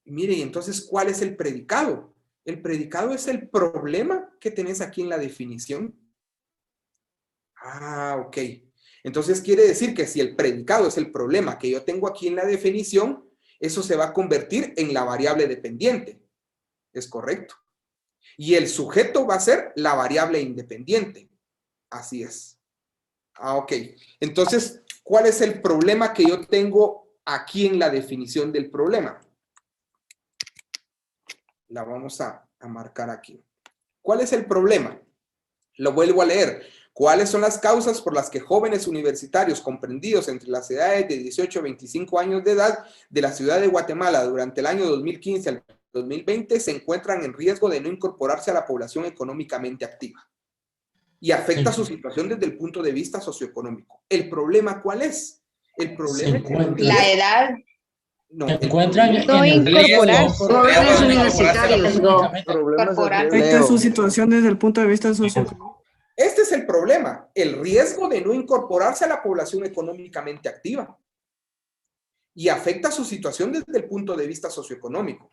Y mire, y entonces, ¿cuál es el predicado? El predicado es el problema que tenés aquí en la definición. Ok. Entonces quiere decir que si el predicado es el problema que yo tengo aquí en la definición, eso se va a convertir en la variable dependiente. ¿Es correcto? Y el sujeto va a ser la variable independiente. Así es. Ok. Entonces, ¿cuál es el problema que yo tengo aquí en la definición del problema? La vamos a marcar aquí. ¿Cuál es el problema? Lo vuelvo a leer. ¿Cuáles son las causas por las que jóvenes universitarios comprendidos entre las edades de 18 a 25 años de edad de la ciudad de Guatemala durante el año 2015 al 2020 se encuentran en riesgo de no incorporarse a la población económicamente activa? Y afecta su situación desde el punto de vista socioeconómico. ¿El problema cuál es? El problema es la edad. No, Se encuentran No en incorporarse. riesgo de universitarios, no. Problemas de Afecta su empleo. situación desde el punto de vista socioeconómico. Este es el problema, el riesgo de no incorporarse a la población económicamente activa. Y afecta su situación desde el punto de vista socioeconómico.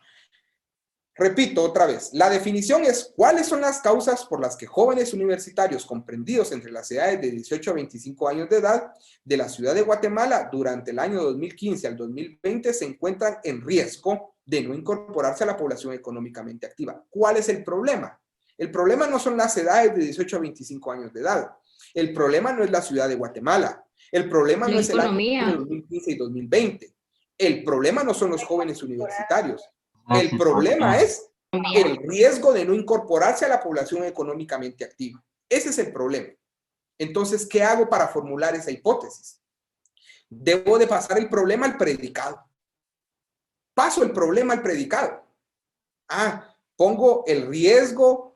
Repito otra vez, la definición es cuáles son las causas por las que jóvenes universitarios comprendidos entre las edades de 18 a 25 años de edad de la ciudad de Guatemala durante el año 2015 al 2020 se encuentran en riesgo de no incorporarse a la población económicamente activa. ¿Cuál es el problema? El problema no son las edades de 18 a 25 años de edad. El problema no es la ciudad de Guatemala. El problema no es el año 2015 y 2020. El problema no son los jóvenes universitarios. El problema es el riesgo de no incorporarse a la población económicamente activa. Ese es el problema. Entonces, ¿qué hago para formular esa hipótesis? Debo de pasar el problema al predicado. Paso el problema al predicado. Pongo el riesgo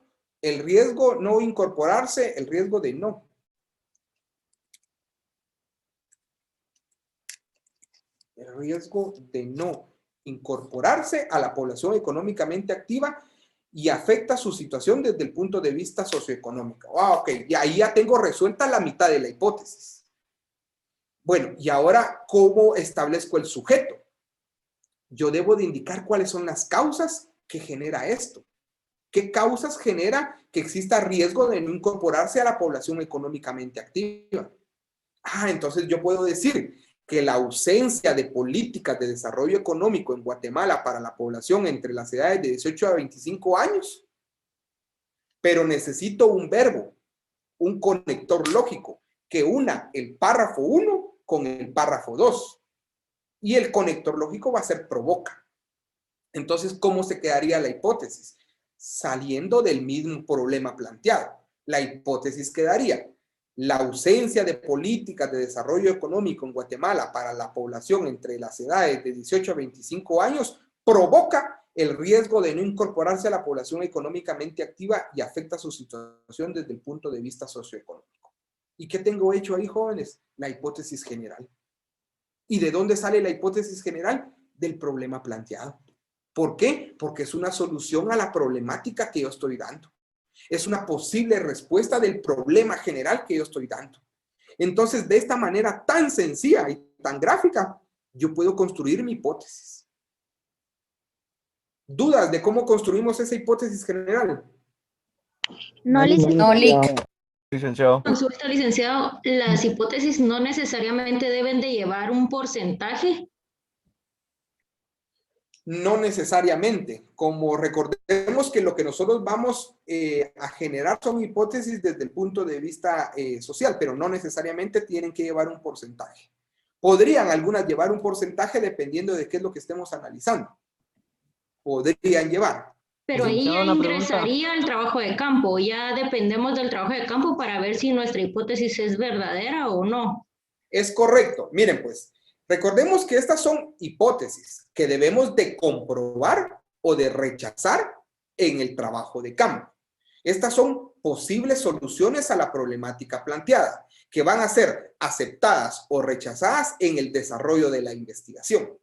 no incorporarse, el riesgo de no. El riesgo de no incorporarse a la población económicamente activa y afecta su situación desde el punto de vista socioeconómico. Ok, y ahí ya tengo resuelta la mitad de la hipótesis. Bueno, y ahora, ¿cómo establezco el sujeto? Yo debo de indicar cuáles son las causas que genera esto. ¿Qué causas genera que exista riesgo de no incorporarse a la población económicamente activa? Entonces yo puedo decir que la ausencia de políticas de desarrollo económico en Guatemala para la población entre las edades de 18 a 25 años, pero necesito un verbo, un conector lógico, que una el párrafo 1 con el párrafo 2. Y el conector lógico va a ser provoca. Entonces, ¿cómo se quedaría la hipótesis? Saliendo del mismo problema planteado. La hipótesis quedaría: la ausencia de políticas de desarrollo económico en Guatemala para la población entre las edades de 18 a 25 años provoca el riesgo de no incorporarse a la población económicamente activa y afecta su situación desde el punto de vista socioeconómico. ¿Y qué tengo hecho ahí, jóvenes? La hipótesis general. ¿Y de dónde sale la hipótesis general? Del problema planteado. ¿Por qué? Porque es una solución a la problemática que yo estoy dando. Es una posible respuesta del problema general que yo estoy dando. Entonces, de esta manera tan sencilla y tan gráfica, yo puedo construir mi hipótesis. ¿Dudas de cómo construimos esa hipótesis general? No, licenciado. Licenciado. Consulta, licenciado, las hipótesis no necesariamente deben de llevar un porcentaje. No necesariamente. Como recordemos que lo que nosotros vamos a generar son hipótesis desde el punto de vista social, pero no necesariamente tienen que llevar un porcentaje. Podrían algunas llevar un porcentaje dependiendo de qué es lo que estemos analizando. Podrían llevar. Pero ahí ya ingresaría el trabajo de campo. Ya dependemos del trabajo de campo para ver si nuestra hipótesis es verdadera o no. Es correcto. Miren pues, recordemos que estas son hipótesis que debemos de comprobar o de rechazar en el trabajo de campo. Estas son posibles soluciones a la problemática planteada, que van a ser aceptadas o rechazadas en el desarrollo de la investigación.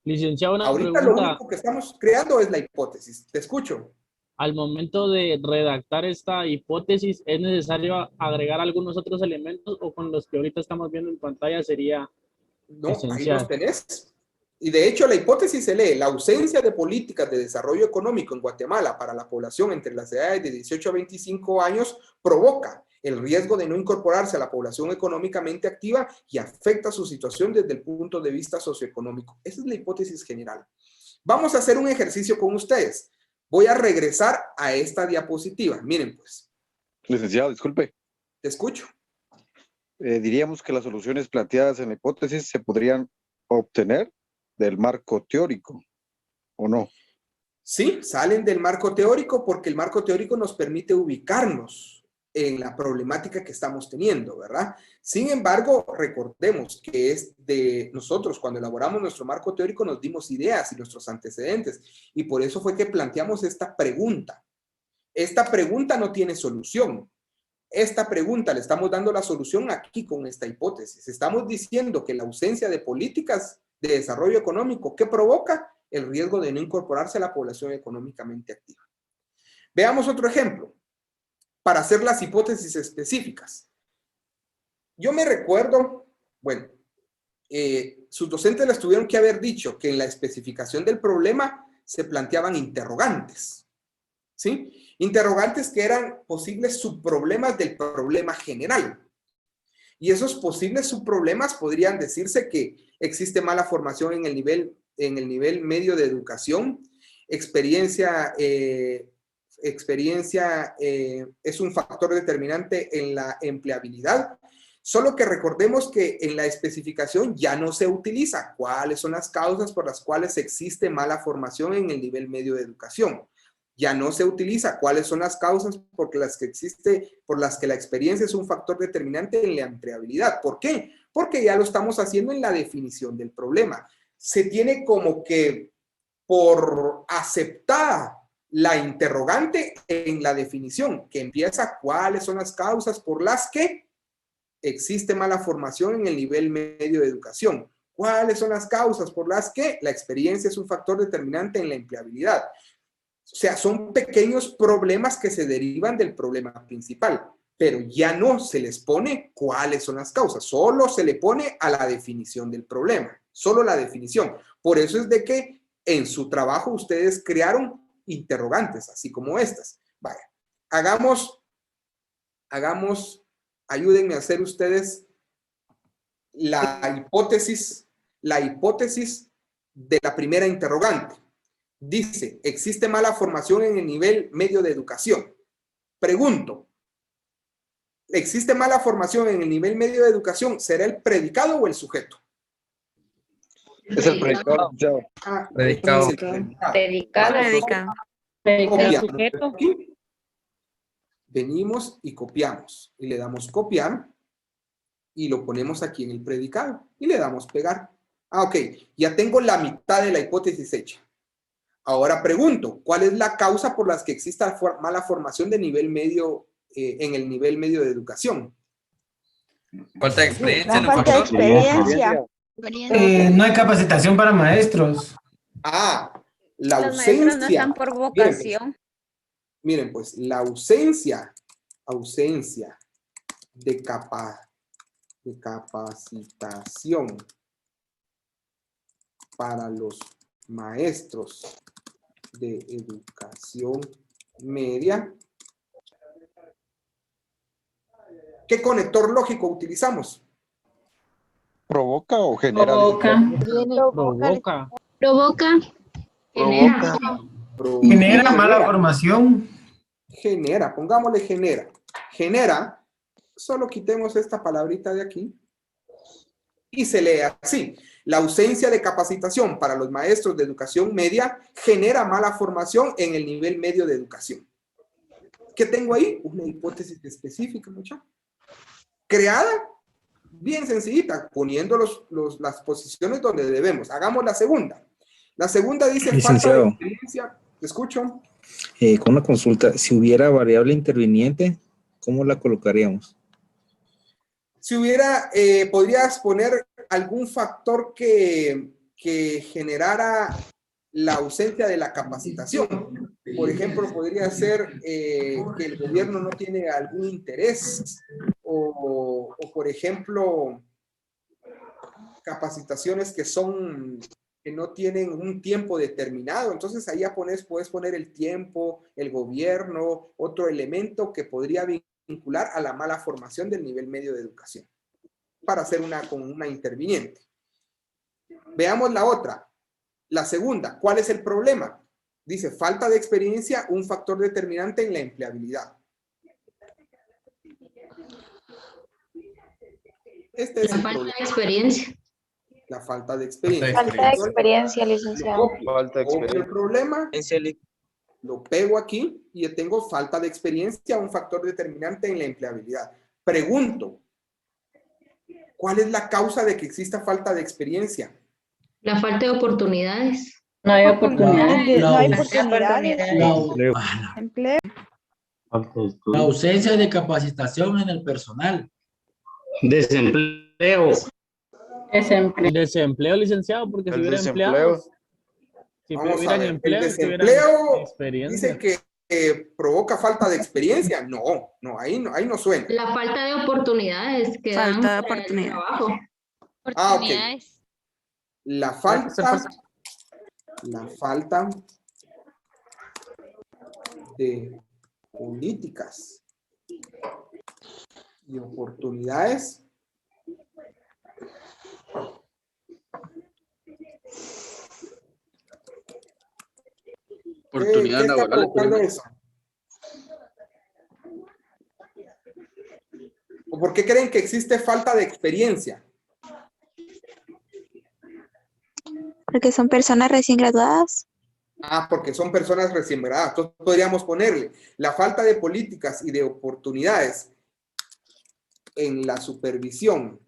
Licenciado, una Ahorita pregunta. lo único que estamos creando es la hipótesis. Te escucho. Al momento de redactar esta hipótesis, ¿es necesario agregar algunos otros elementos o con los que ahorita estamos viendo en pantalla sería esencial? Ahí los tenés. Y de hecho la hipótesis se lee: la ausencia de políticas de desarrollo económico en Guatemala para la población entre las edades de 18 a 25 años provoca el riesgo de no incorporarse a la población económicamente activa y afecta su situación desde el punto de vista socioeconómico. Esa es la hipótesis general. Vamos a hacer un ejercicio con ustedes. Voy a regresar a esta diapositiva. Miren pues. Licenciado, disculpe. Te escucho. Diríamos que las soluciones planteadas en la hipótesis se podrían obtener del marco teórico, ¿o no? Sí, salen del marco teórico porque el marco teórico nos permite ubicarnos en la problemática que estamos teniendo, ¿verdad? Sin embargo, recordemos que es de nosotros, cuando elaboramos nuestro marco teórico, nos dimos ideas y nuestros antecedentes, y por eso fue que planteamos esta pregunta. Esta pregunta no tiene solución. Esta pregunta le estamos dando la solución aquí con esta hipótesis. Estamos diciendo que la ausencia de políticas de desarrollo económico. ¿Qué provoca? El riesgo de no incorporarse a la población económicamente activa. Veamos otro ejemplo para hacer las hipótesis específicas. Yo me recuerdo, bueno, sus docentes les tuvieron que haber dicho que en la especificación del problema se planteaban interrogantes, ¿sí? Interrogantes que eran posibles subproblemas del problema general. Y esos posibles subproblemas podrían decirse que existe mala formación en el nivel medio de educación, experiencia es un factor determinante en la empleabilidad. Solo que recordemos que en la especificación ya no se utiliza cuáles son las causas por las cuales existe mala formación en el nivel medio de educación. Ya no se utiliza cuáles son las causas por las que la experiencia es un factor determinante en la empleabilidad. ¿Por qué? Porque ya lo estamos haciendo en la definición del problema. Se tiene como que por aceptada la interrogante en la definición, que empieza cuáles son las causas por las que existe mala formación en el nivel medio de educación. ¿Cuáles son las causas por las que la experiencia es un factor determinante en la empleabilidad? O sea, son pequeños problemas que se derivan del problema principal, pero ya no se les pone cuáles son las causas, solo se le pone a la definición del problema, solo la definición. Por eso es de que en su trabajo ustedes crearon interrogantes, así como estas. Vaya, ayúdenme a hacer ustedes la hipótesis de la primera interrogante. Dice, existe mala formación en el nivel medio de educación. Pregunto, ¿existe mala formación en el nivel medio de educación? ¿Será el predicado o el sujeto? Es el predicado. Predicado. Predicado. Copiamos. Venimos y copiamos. Y le damos copiar y lo ponemos aquí en el predicado. Y le damos pegar. Ah, ok. Ya tengo la mitad de la hipótesis hecha. Ahora pregunto, ¿cuál es la causa por las que exista mala formación de nivel medio en el nivel medio de educación? Falta de experiencia. La falta de experiencia. No hay capacitación para maestros. Ah, la Los maestros no ausencia. están por vocación. Miren, pues, la ausencia de capacitación para los maestros de educación media. ¿Qué conector lógico utilizamos? ¿Provoca o genera? Provoca. Genera mala formación. Genera, pongámosle genera. Genera, solo quitemos esta palabrita de aquí y se lee así. La ausencia de capacitación para los maestros de educación media genera mala formación en el nivel medio de educación. ¿Qué tengo ahí? Una hipótesis específica, muchachos. Creada, bien sencillita, poniendo las posiciones donde debemos. Hagamos la segunda. La segunda dice falta de experiencia. ¿Te escucho? Con una consulta, si hubiera variable interviniente, ¿cómo la colocaríamos? Si hubiera, podrías poner algún factor que generara la ausencia de la capacitación. Por ejemplo, podría ser que el gobierno no tiene algún interés o por ejemplo, capacitaciones que no tienen un tiempo determinado. Entonces, ahí ya puedes poner el tiempo, el gobierno, otro elemento que podría vincular a la mala formación del nivel medio de educación para hacer con una interviniente. Veamos la otra. La segunda, ¿cuál es el problema? Dice, falta de experiencia, un factor determinante en la empleabilidad. Este es la falta de experiencia. La falta de experiencia. Falta de experiencia, licenciado. Falta de experiencia. El problema, lo pego aquí y yo tengo falta de experiencia, un factor determinante en la empleabilidad. Pregunto, ¿cuál es la causa de que exista falta de experiencia? La falta de oportunidades. No hay oportunidades. No hay oportunidades. Empleo. La ausencia de capacitación en el personal. Desempleo. Desempleo, licenciado, porque si hubiera empleados. Si Vamos a hubieran ver, empleo, el tuvieran desempleo experiencia. dice que provoca falta de experiencia. No, ahí no suena. La falta de oportunidades que dan Falta de para el oportunidad. trabajo. Ah, ok. La falta de políticas y oportunidades ¿Qué está provocando eso? ¿O por qué creen que existe falta de experiencia? Porque son personas recién graduadas. Ah, porque son personas recién graduadas. Entonces podríamos ponerle la falta de políticas y de oportunidades en la supervisión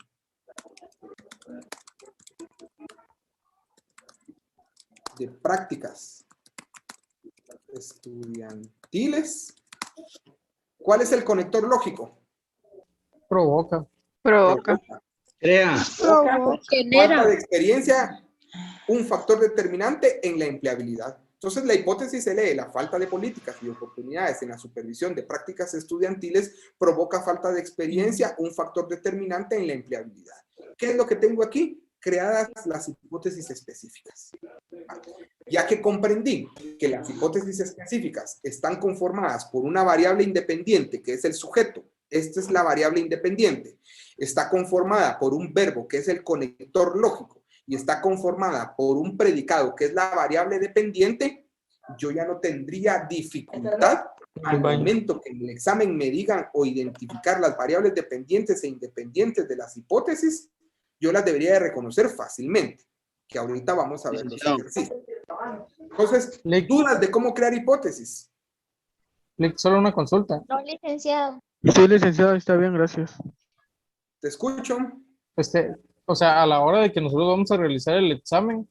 de prácticas estudiantiles. ¿Cuál es el conector lógico? Provoca. Crea. Falta de experiencia, un factor determinante en la empleabilidad. Entonces la hipótesis se lee: la falta de políticas y oportunidades en la supervisión de prácticas estudiantiles provoca falta de experiencia, un factor determinante en la empleabilidad. ¿Qué es lo que tengo aquí? Creadas las hipótesis específicas. Ya que comprendí que las hipótesis específicas están conformadas por una variable independiente, que es el sujeto. Esta es la variable independiente. Está conformada por un verbo, que es el conector lógico, y está conformada por un predicado, que es la variable dependiente. Yo ya no tendría dificultad al momento que en el examen me digan o identificar las variables dependientes e independientes de las hipótesis. Yo las debería de reconocer fácilmente, que ahorita vamos a ver los ejercicios. Entonces, dudas de cómo crear hipótesis. Solo una consulta. No, licenciado. Sí, licenciado, está bien, gracias. Te escucho. O sea, a la hora de que nosotros vamos a realizar el examen,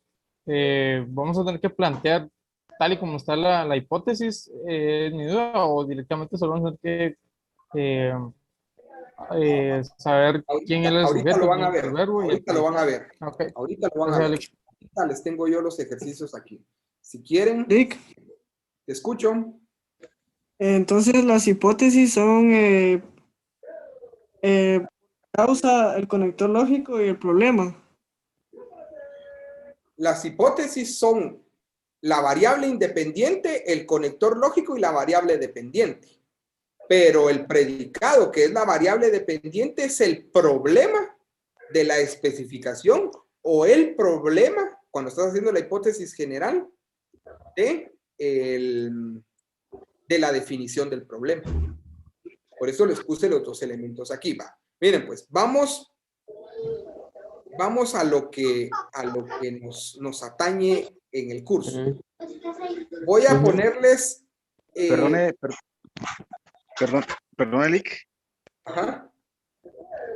vamos a tener que plantear tal y como está la hipótesis, ni duda, o directamente solo vamos a tener que saber quién es el sujeto. Ahorita lo van a ver. Ahorita lo van a ver. Okay. Ahorita lo van a ver. Ahorita les tengo yo los ejercicios aquí. Si quieren, Rick, te escucho. Entonces las hipótesis son causa, el conector lógico y el problema. Las hipótesis son la variable independiente, el conector lógico y la variable dependiente. Pero el predicado, que es la variable dependiente, es el problema de la especificación o el problema, cuando estás haciendo la hipótesis general, de la definición del problema. Por eso les puse los dos elementos aquí. Va. Miren, pues, vamos a lo que nos atañe en el curso. Voy a ponerles... Perdón, Elic. Ajá.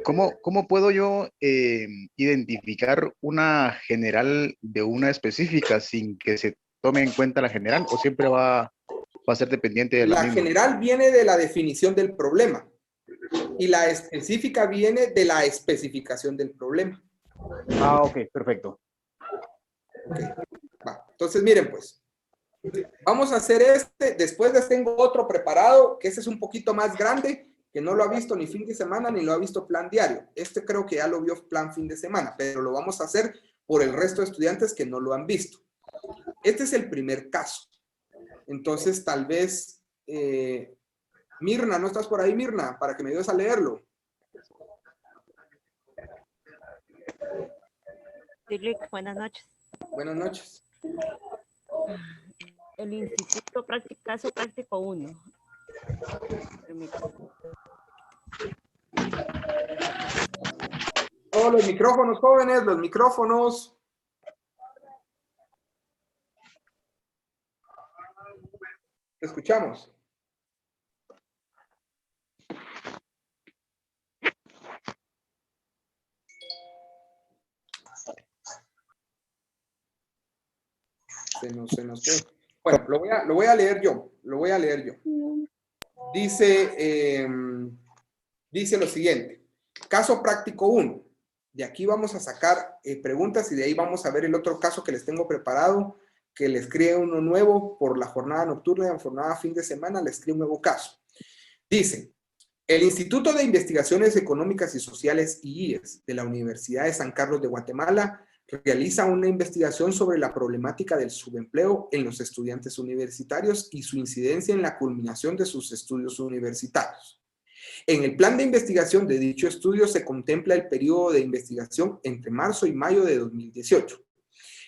¿Cómo puedo yo identificar una general de una específica sin que se tome en cuenta la general, o siempre va a ser dependiente de la misma? General viene de la definición del problema y la específica viene de la especificación del problema. Ah, ok, perfecto. Okay. Va. Entonces, miren, pues, vamos a hacer después les tengo otro preparado, que ese es un poquito más grande, que no lo ha visto ni fin de semana, ni lo ha visto plan diario. Creo que ya lo vio plan fin de semana, pero lo vamos a hacer por el resto de estudiantes que no lo han visto. Este es el primer caso. Entonces, tal vez, Mirna, ¿no estás por ahí, Mirna? Para que me ayudes a leerlo. Sí, Rick, buenas noches. Buenas noches. El Instituto Caso Práctico 1. Oh, los micrófonos, jóvenes, los micrófonos. Te escuchamos. Se nos fue. Bueno, lo voy a leer yo. Dice lo siguiente. Caso práctico 1. De aquí vamos a sacar preguntas y de ahí vamos a ver el otro caso que les tengo preparado, que les cree uno nuevo por la jornada nocturna y la jornada fin de semana, les cree un nuevo caso. Dice, el Instituto de Investigaciones Económicas y Sociales, IES, de la Universidad de San Carlos de Guatemala, realiza una investigación sobre la problemática del subempleo en los estudiantes universitarios y su incidencia en la culminación de sus estudios universitarios. En el plan de investigación de dicho estudio se contempla el periodo de investigación entre marzo y mayo de 2018.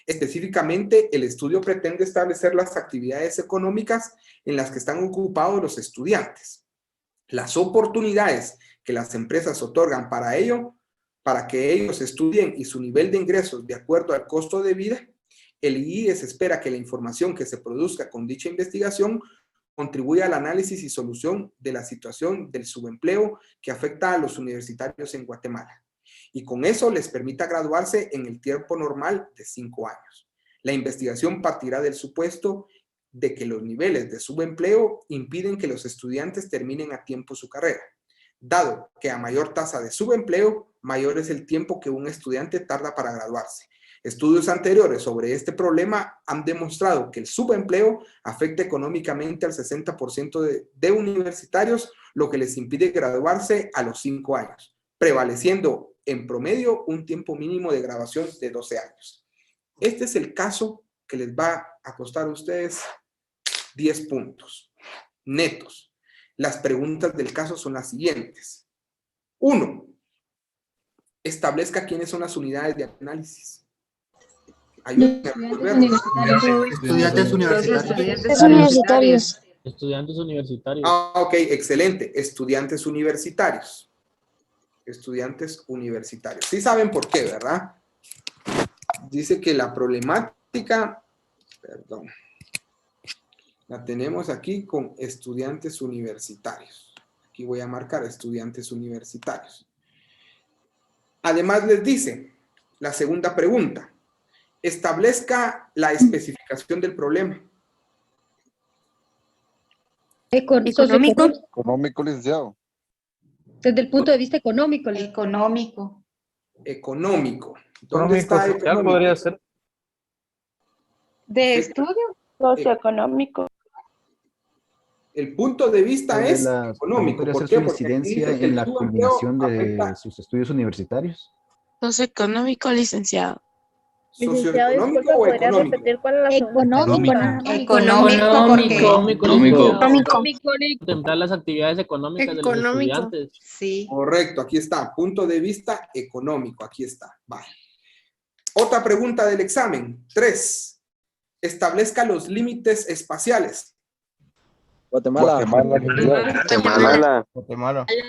Específicamente, el estudio pretende establecer las actividades económicas en las que están ocupados los estudiantes, las oportunidades que las empresas otorgan para ello, para que ellos estudien y su nivel de ingresos de acuerdo al costo de vida. El IES espera que la información que se produzca con dicha investigación contribuya al análisis y solución de la situación del subempleo que afecta a los universitarios en Guatemala. Y con eso les permita graduarse en el tiempo normal de 5 años. La investigación partirá del supuesto de que los niveles de subempleo impiden que los estudiantes terminen a tiempo su carrera, dado que a mayor tasa de subempleo, mayor es el tiempo que un estudiante tarda para graduarse. Estudios anteriores sobre este problema han demostrado que el subempleo afecta económicamente al 60% de universitarios, lo que les impide graduarse a los 5 años, prevaleciendo en promedio un tiempo mínimo de graduación de 12 años. Este es el caso que les va a costar a ustedes 10 puntos netos. Las preguntas del caso son las siguientes. 1. Establezca quiénes son las unidades de análisis. Estudiantes universitarios. Estudiantes universitarios. Ah, ok, excelente. Estudiantes universitarios. Estudiantes universitarios. Sí saben por qué, ¿verdad? Dice que la problemática, perdón, la tenemos aquí con estudiantes universitarios. Aquí voy a marcar estudiantes universitarios. Además les dice, la segunda pregunta, establezca la especificación del problema. Económico. Económico, licenciado. Desde el punto de vista económico. Económico. Económico. ¿Dónde Económico, está social económico? podría ser. ¿De estudio? Socioeconómico. El punto de vista es económico. ¿Podría ¿Por ser qué? su Porque incidencia dice que en el la subempleo culminación de afecta sus estudios universitarios? Socioeconómico, licenciado. socioeconómico o económico. cuál es la Económico. Contemplar las actividades económicas de los estudiantes. Sí. Correcto, aquí está. Punto de vista económico. Aquí está. Vale. Otra pregunta del examen. 3. Establezca los límites espaciales. Guatemala.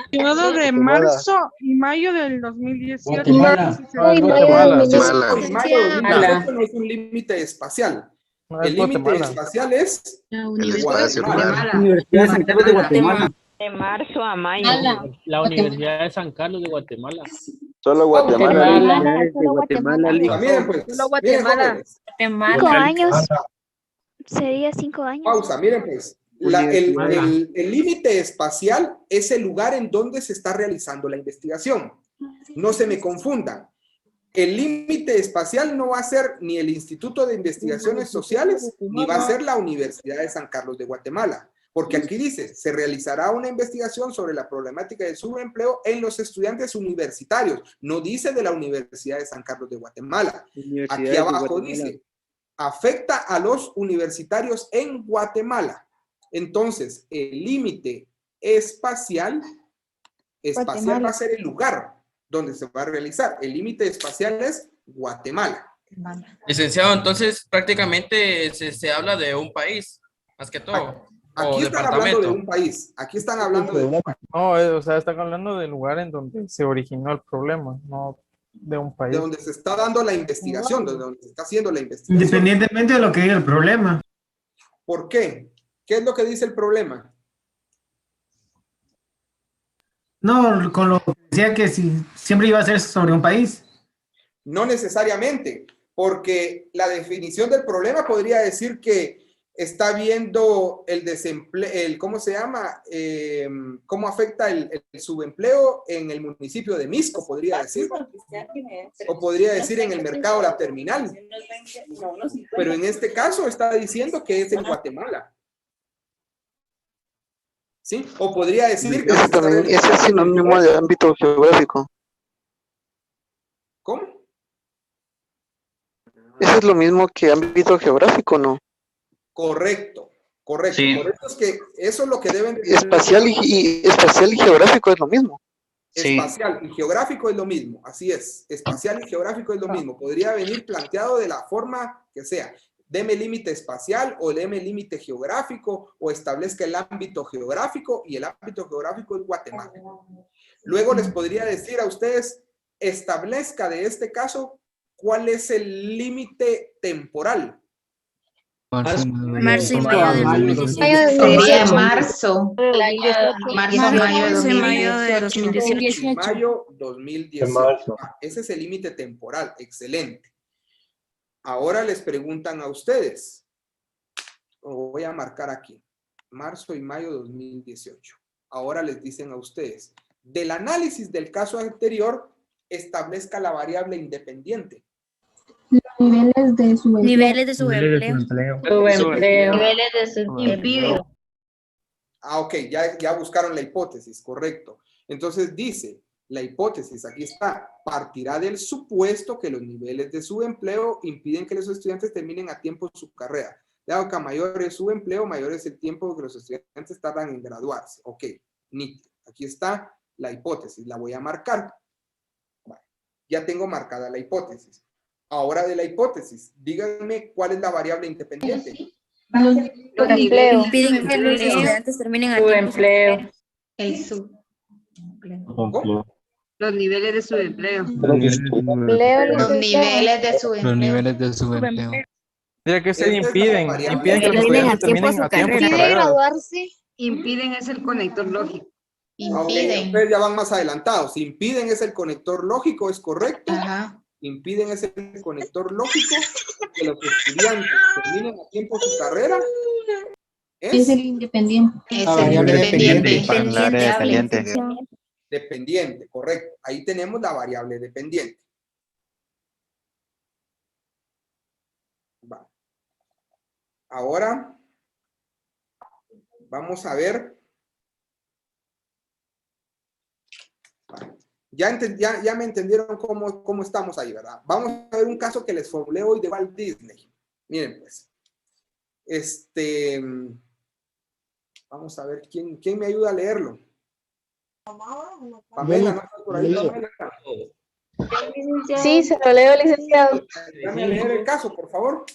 Periodo de marzo y mayo del 2018. Guatemala. Mayo de 2018 no es un límite espacial. No, es El límite Guatemala. espacial es Guatemala. Universidad de San Carlos de Guatemala. De marzo a mayo. La Universidad de San Carlos de Guatemala. Solo Guatemala. Miren pues, miren, jóvenes. 5 años. Sería 5 años. Pausa, miren pues. El límite espacial es el lugar en donde se está realizando la investigación. No se me confundan. El límite espacial no va a ser ni el Instituto de Investigaciones Sociales, ni va a ser la Universidad de San Carlos de Guatemala. Porque aquí dice, se realizará una investigación sobre la problemática del subempleo en los estudiantes universitarios. No dice de la Universidad de San Carlos de Guatemala. Aquí abajo dice, afecta a los universitarios en Guatemala. Entonces, el límite espacial va a ser el lugar donde se va a realizar. El límite espacial es Guatemala. Licenciado, entonces prácticamente se habla de un país, más que todo. Aquí están hablando de un país. Aquí están hablando de un país. No, o sea, están hablando del lugar en donde se originó el problema, no de un país. De donde se está dando la investigación, de donde se está haciendo la investigación. Independientemente de lo que diga el problema. ¿Por qué? ¿Qué es lo que dice el problema? No, con lo que decía que siempre iba a ser sobre un país. No necesariamente, porque la definición del problema podría decir que está viendo el desempleo, ¿cómo se llama? ¿Cómo afecta el subempleo en el municipio de Misco, podría decir? O podría decir en el mercado La Terminal. Pero en este caso está diciendo que es en Guatemala. ¿Sí? O podría decir que... Ese es sinónimo de ámbito geográfico. ¿Cómo? Eso es lo mismo que ámbito geográfico, ¿no? Correcto, correcto. Sí. Por eso es que eso es lo que deben... Espacial y geográfico es lo mismo. Espacial y geográfico es lo mismo, así es. Espacial y geográfico es lo mismo. Podría venir planteado de la forma que sea. Deme límite espacial o deme límite geográfico o establezca el ámbito geográfico y el ámbito geográfico es Guatemala. Luego les podría decir a ustedes, establezca de este caso cuál es el límite temporal. Marzo y mayo Sería marzo. Marzo y mayo de 2018. Mayo 2018. Ese es el límite temporal. Excelente. Ahora les preguntan a ustedes. Lo voy a marcar aquí. Marzo y mayo 2018. Ahora les dicen a ustedes. Del análisis del caso anterior, establezca la variable independiente. Niveles de subempleo. Niveles de subempleo. Niveles de subempleo. Ah, ok, ya buscaron la hipótesis, correcto. Entonces dice, la hipótesis, aquí está, partirá del supuesto que los niveles de subempleo impiden que los estudiantes terminen a tiempo su carrera. Dado que a mayor es subempleo, mayor es el tiempo que los estudiantes tardan en graduarse. Ok, nítido. Aquí está la hipótesis, la voy a marcar. Vale. Ya tengo marcada la hipótesis. Ahora de la hipótesis, díganme cuál es la variable independiente. Los niveles impiden que los estudiantes terminen a tiempo su carrera. El ¿Cómo? Los niveles de subempleo. Los niveles de subempleo. Los niveles de subempleo. Mira que se impiden que los estudiantes terminen a tiempo su Impide carrera. graduarse. Impiden es el conector lógico. Okay, ustedes ya van más adelantados. Impiden es el conector lógico, ¿es correcto? Ajá. Impiden es el conector lógico que los estudiantes terminen a tiempo su carrera. Es el independiente. Es el independiente. Dependiente, correcto. Ahí tenemos la variable dependiente. Vale. Ahora vamos a ver. Vale. Ya me entendieron cómo estamos ahí, ¿verdad? Vamos a ver un caso que les formulé hoy de Walt Disney. Miren, pues. Vamos a ver quién me ayuda a leerlo. Pamela, ¿no estás por ahí, Pamela? Sí, se lo leo, licenciado. Dame a leer el caso, por favor.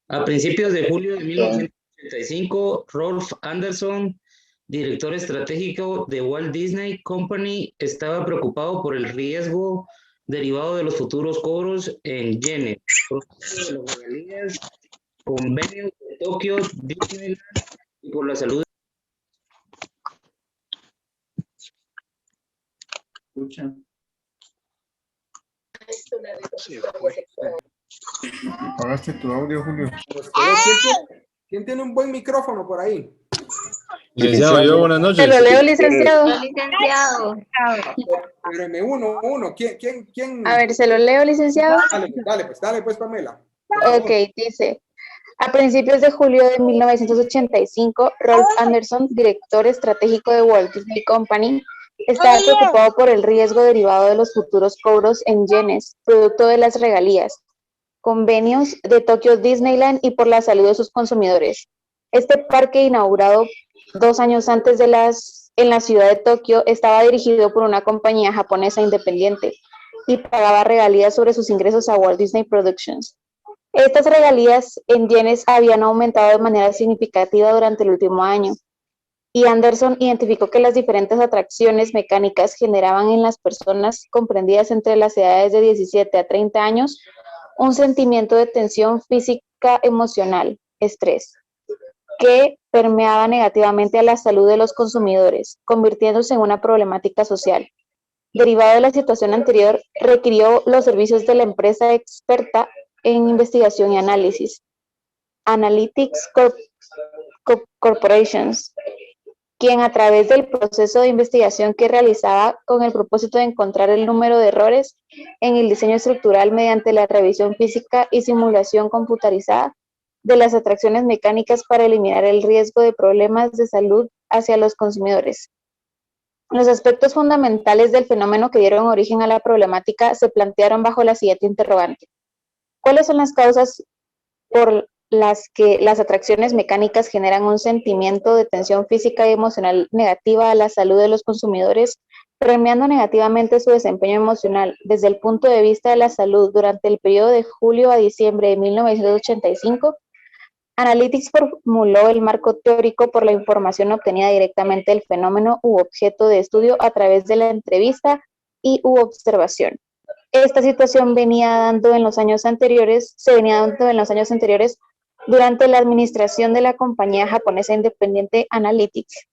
A principios de julio de 1985, Rolf Anderson, director estratégico de Walt Disney Company, estaba preocupado por el riesgo derivado de los futuros cobros en yenes, de las regalías, convenios de Tokio, Disneyland y por la salud. Escucha. Apagaste tu audio, Julio. ¿Quién tiene un buen micrófono por ahí? Licenciado, yo, buenas noches. Se lo leo, licenciado. Espérame, uno. ¿Quién? A ver, se lo leo, licenciado. Dale pues, Pamela. Ok, dice. A principios de julio de 1985, Rolf Anderson, director estratégico de Walt Disney Company, estaba preocupado por el riesgo derivado de los futuros cobros en yenes, producto de las regalías, convenios de Tokyo Disneyland y por la salud de sus consumidores. Este parque, inaugurado 2 años antes en la ciudad de Tokio, estaba dirigido por una compañía japonesa independiente y pagaba regalías sobre sus ingresos a Walt Disney Productions. Estas regalías en yenes habían aumentado de manera significativa durante el último año, y Anderson identificó que las diferentes atracciones mecánicas generaban en las personas comprendidas entre las edades de 17 a 30 años un sentimiento de tensión física, emocional, estrés, que permeaba negativamente a la salud de los consumidores, convirtiéndose en una problemática social. Derivado de la situación anterior, requirió los servicios de la empresa experta en investigación y análisis. Analytics Corporations, quien a través del proceso de investigación que realizaba con el propósito de encontrar el número de errores en el diseño estructural mediante la revisión física y simulación computarizada de las atracciones mecánicas para eliminar el riesgo de problemas de salud hacia los consumidores. Los aspectos fundamentales del fenómeno que dieron origen a la problemática se plantearon bajo la siguiente interrogante. ¿Cuáles son las causas por las que las atracciones mecánicas generan un sentimiento de tensión física y emocional negativa a la salud de los consumidores, premiando negativamente su desempeño emocional? Desde el punto de vista de la salud, durante el periodo de julio a diciembre de 1985, Analytics formuló el marco teórico por la información obtenida directamente del fenómeno u objeto de estudio a través de la entrevista y u observación. Esta situación se venía dando en los años anteriores durante la administración de la compañía japonesa independiente Analytics.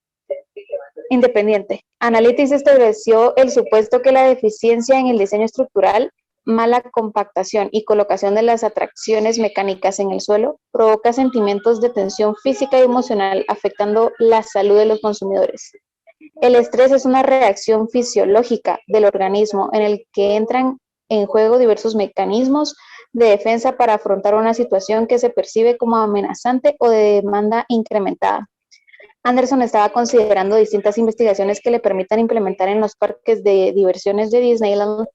Analytics estableció el supuesto que la deficiencia en el diseño estructural, mala compactación y colocación de las atracciones mecánicas en el suelo provoca sentimientos de tensión física y emocional afectando la salud de los consumidores. El estrés es una reacción fisiológica del organismo en el que entran en juego diversos mecanismos de defensa para afrontar una situación que se percibe como amenazante o de demanda incrementada. Anderson estaba considerando distintas investigaciones que le permitan implementar en los parques de diversiones de Disneyland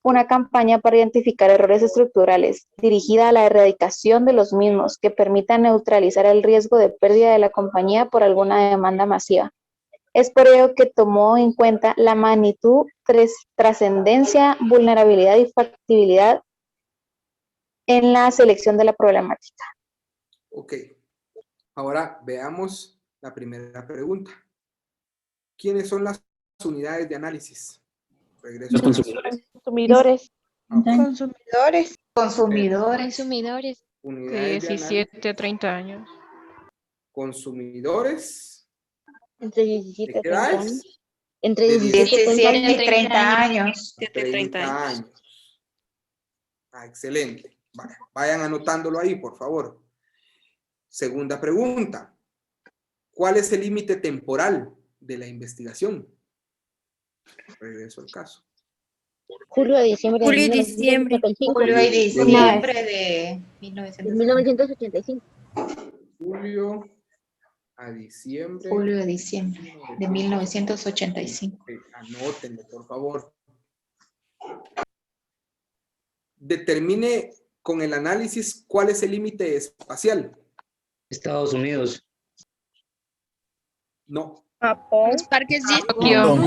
una campaña para identificar errores estructurales dirigida a la erradicación de los mismos que permitan neutralizar el riesgo de pérdida de la compañía por alguna demanda masiva. Es por ello que tomó en cuenta la magnitud, trascendencia, vulnerabilidad y factibilidad en la selección de la problemática. Ok. Ahora veamos la primera pregunta. ¿Quiénes son las unidades de análisis? Regreso. Consumidores. Okay. Consumidores. Consumidores. Unidades de 17 a 30 años. Consumidores. Entre 17 ¿De y qué 30 edades? años. Entre 17 y 30 años. 30 años. Ah, excelente. Vayan anotándolo ahí, por favor. Segunda pregunta. ¿Cuál es el límite temporal de la investigación? Regreso al caso. Julio a diciembre de Julio y diciembre. 1985. Julio y diciembre de 1985. Julio a diciembre. Julio de diciembre de 1985. Anótenlo, por favor. Determine con el análisis cuál es el límite espacial. Estados Unidos. No. Japón. Los parques Tokio. Los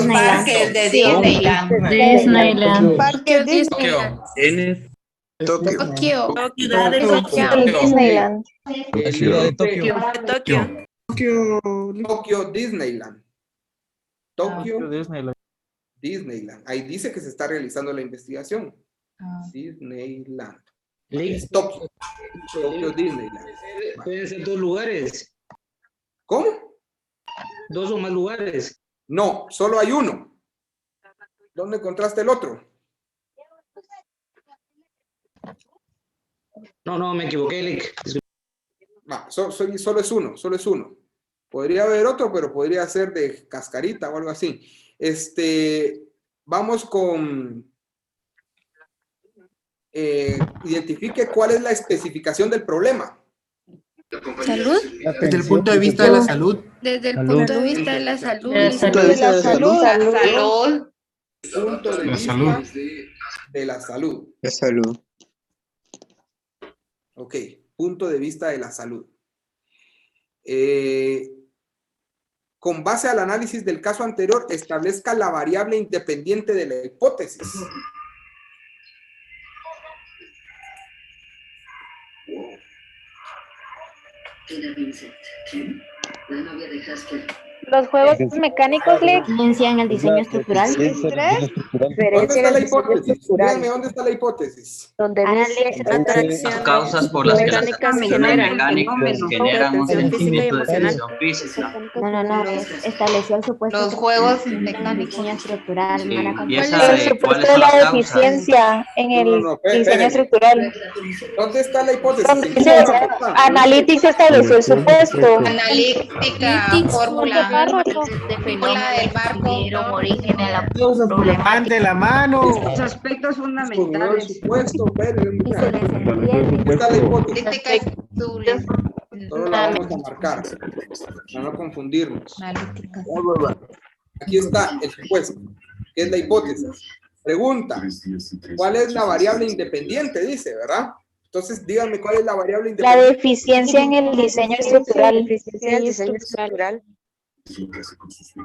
parques de Disneyland. Disneyland. Parques Disneyland. Tokio. Ciudad de Disneyland. La ciudad de Tokio. Tokio Disneyland. Tokio Disneyland. Disneyland. Ahí dice que se está realizando la investigación. Disneyland. Listo. Es Tokio. Tokio Disneyland. Pueden ser 2 lugares. ¿Cómo? 2 o más lugares. No, solo hay uno. ¿Dónde encontraste el otro? No, me equivoqué, Lick. Solo es uno. Podría haber otro, pero podría ser de cascarita o algo así. Vamos con... identifique cuál es la especificación del problema. ¿Salud? Desde el punto de vista de la salud. Desde el punto de vista de la salud. Punto de vista de Salud. Punto de vista de la salud. De salud. Ok, punto de vista de la salud. Con base al análisis del caso anterior, establezca la variable independiente de la hipótesis. Era Vincent. ¿Quién? La novia de Haskell. Los juegos mecánicos le en el diseño estructural. ¿Dónde está la hipótesis? Díganme, ¿dónde está la hipótesis? Donde dice Las causas por las que las acciones mecánicas generan un sentimiento de tensión física. No, estableció el supuesto. Los juegos mecánicos. Diseño estructural. Sí, Mara, y esa el de supuesto cuáles de son la las causas. deficiencia en el diseño espérenme. estructural. ¿Dónde está la hipótesis? Donde dice, Analytics estableció el supuesto. analítica, fórmula del barco. Origen de la Levante la mano. Los aspectos fundamentales. Supuesto, espérenme. ¿Dónde está la hipótesis? Solo la vamos a marcar para no confundirnos. Aquí está el supuesto, que es la hipótesis. Pregunta, ¿cuál es la variable independiente? Dice, ¿verdad? Entonces, díganme cuál es la variable La independiente. deficiencia en el diseño estructural.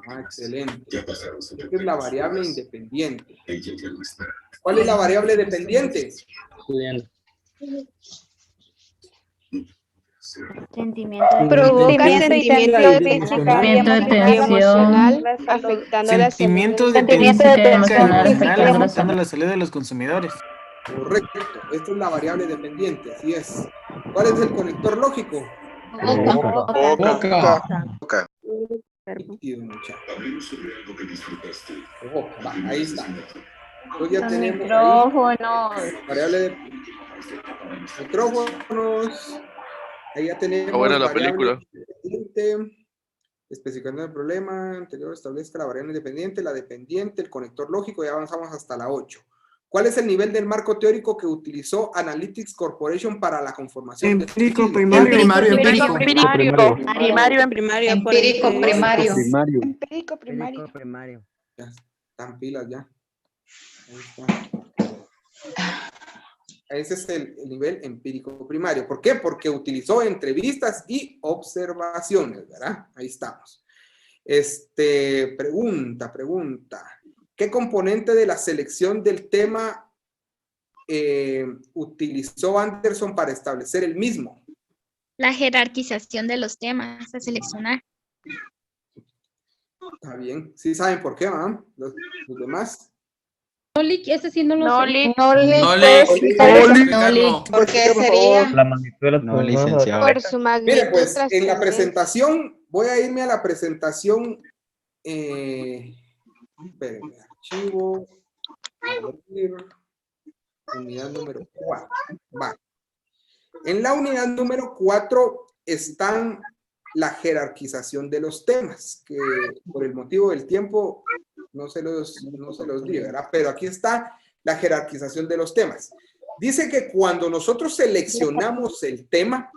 Ah, excelente. Esta es la variable independiente. ¿Cuál es la variable dependiente? Provoca sentimiento de física y emocional, afectando la Sentimientos de Sentimiento tensión de tensión emocional, afectando la salud de los consumidores. Correcto. Esta es la variable dependiente, así es. ¿Cuál es el conector lógico? Boca. Sentido, muchacho. Ojo, va, ahí está. Entonces ya tenemos ahí variable de micrófonos. Ahí ya tenemos buena la variable película. independiente, especificando el problema anterior, establezca la variable independiente, la dependiente, el conector lógico, ya avanzamos hasta la 8. ¿Cuál es el nivel del marco teórico que utilizó Analytics Corporation para la conformación Empírico, de primario. primario. Ya están pilas ya. Ahí está. Ese es el nivel empírico primario. ¿Por qué? Porque utilizó entrevistas y observaciones, ¿verdad? Ahí estamos. Pregunta. ¿Qué componente de la selección del tema utilizó Anderson para establecer el mismo? La jerarquización de los temas a seleccionar. Está bien. ¿Sí saben por qué, mamá? Los demás. Ese sí no lo sé. ¿Por qué sería? La magnitud de las No, licenciado. Por su magnitud. Mire, pues en la presentación, voy a irme a la presentación. Espérenme, archivo. Abrir, unidad número 4. Va. En la unidad número 4 están la jerarquización de los temas, que por el motivo del tiempo no se los di, ¿verdad? Pero aquí está la jerarquización de los temas. Dice que cuando nosotros seleccionamos el tema,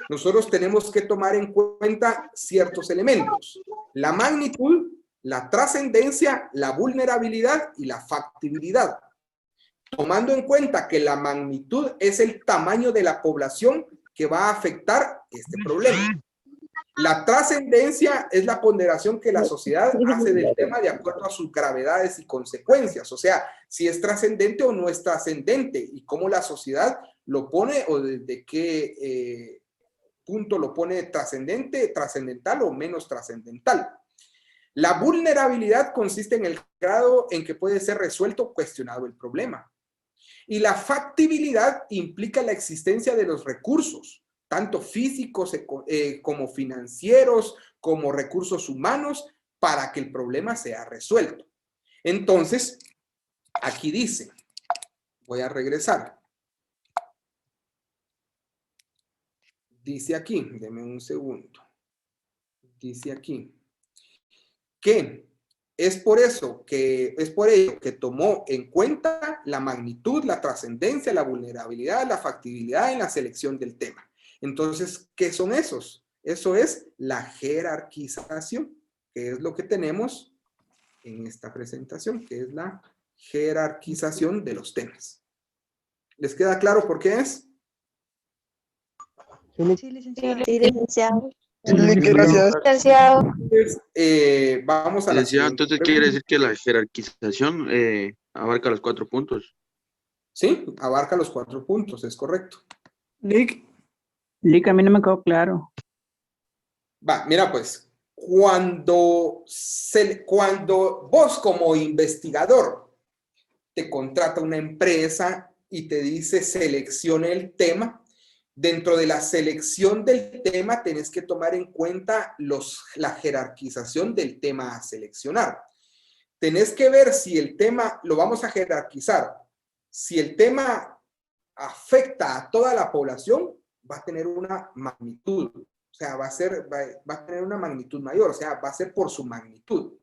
nosotros tenemos que tomar en cuenta ciertos elementos: la magnitud, la trascendencia, la vulnerabilidad y la factibilidad. Tomando en cuenta que la magnitud es el tamaño de la población que va a afectar este problema. La trascendencia es la ponderación que la sociedad hace del tema de acuerdo a sus gravedades y consecuencias. O sea, si es trascendente o no es trascendente y cómo la sociedad lo pone o desde qué punto lo pone trascendente, trascendental o menos trascendental. La vulnerabilidad consiste en el grado en que puede ser resuelto o cuestionado el problema. Y la factibilidad implica la existencia de los recursos, tanto físicos como financieros, como recursos humanos, para que el problema sea resuelto. Entonces, aquí dice, voy a regresar. Dice aquí, denme un segundo. Dice aquí que es por ello que tomó en cuenta la magnitud, la trascendencia, la vulnerabilidad, la factibilidad en la selección del tema. Entonces, ¿qué son esos? Eso es la jerarquización, que es lo que tenemos en esta presentación, que es la jerarquización de los temas. ¿Les queda claro por qué es? Sí, licenciado. Gracias. Licenciado. Entonces, vamos a la Licenciado, siguiente entonces pregunta. quiere decir que la jerarquización abarca los 4 puntos. Sí, abarca los 4 puntos, es correcto. Lick, a mí no me quedó claro. Va, mira pues, cuando vos como investigador te contrata una empresa y te dice seleccione el tema, dentro de la selección del tema tenés que tomar en cuenta la jerarquización del tema a seleccionar. Tenés que ver si el tema, lo vamos a jerarquizar, si el tema afecta a toda la población, va a tener una magnitud, o sea, va a tener una magnitud mayor, o sea, va a ser por su magnitud.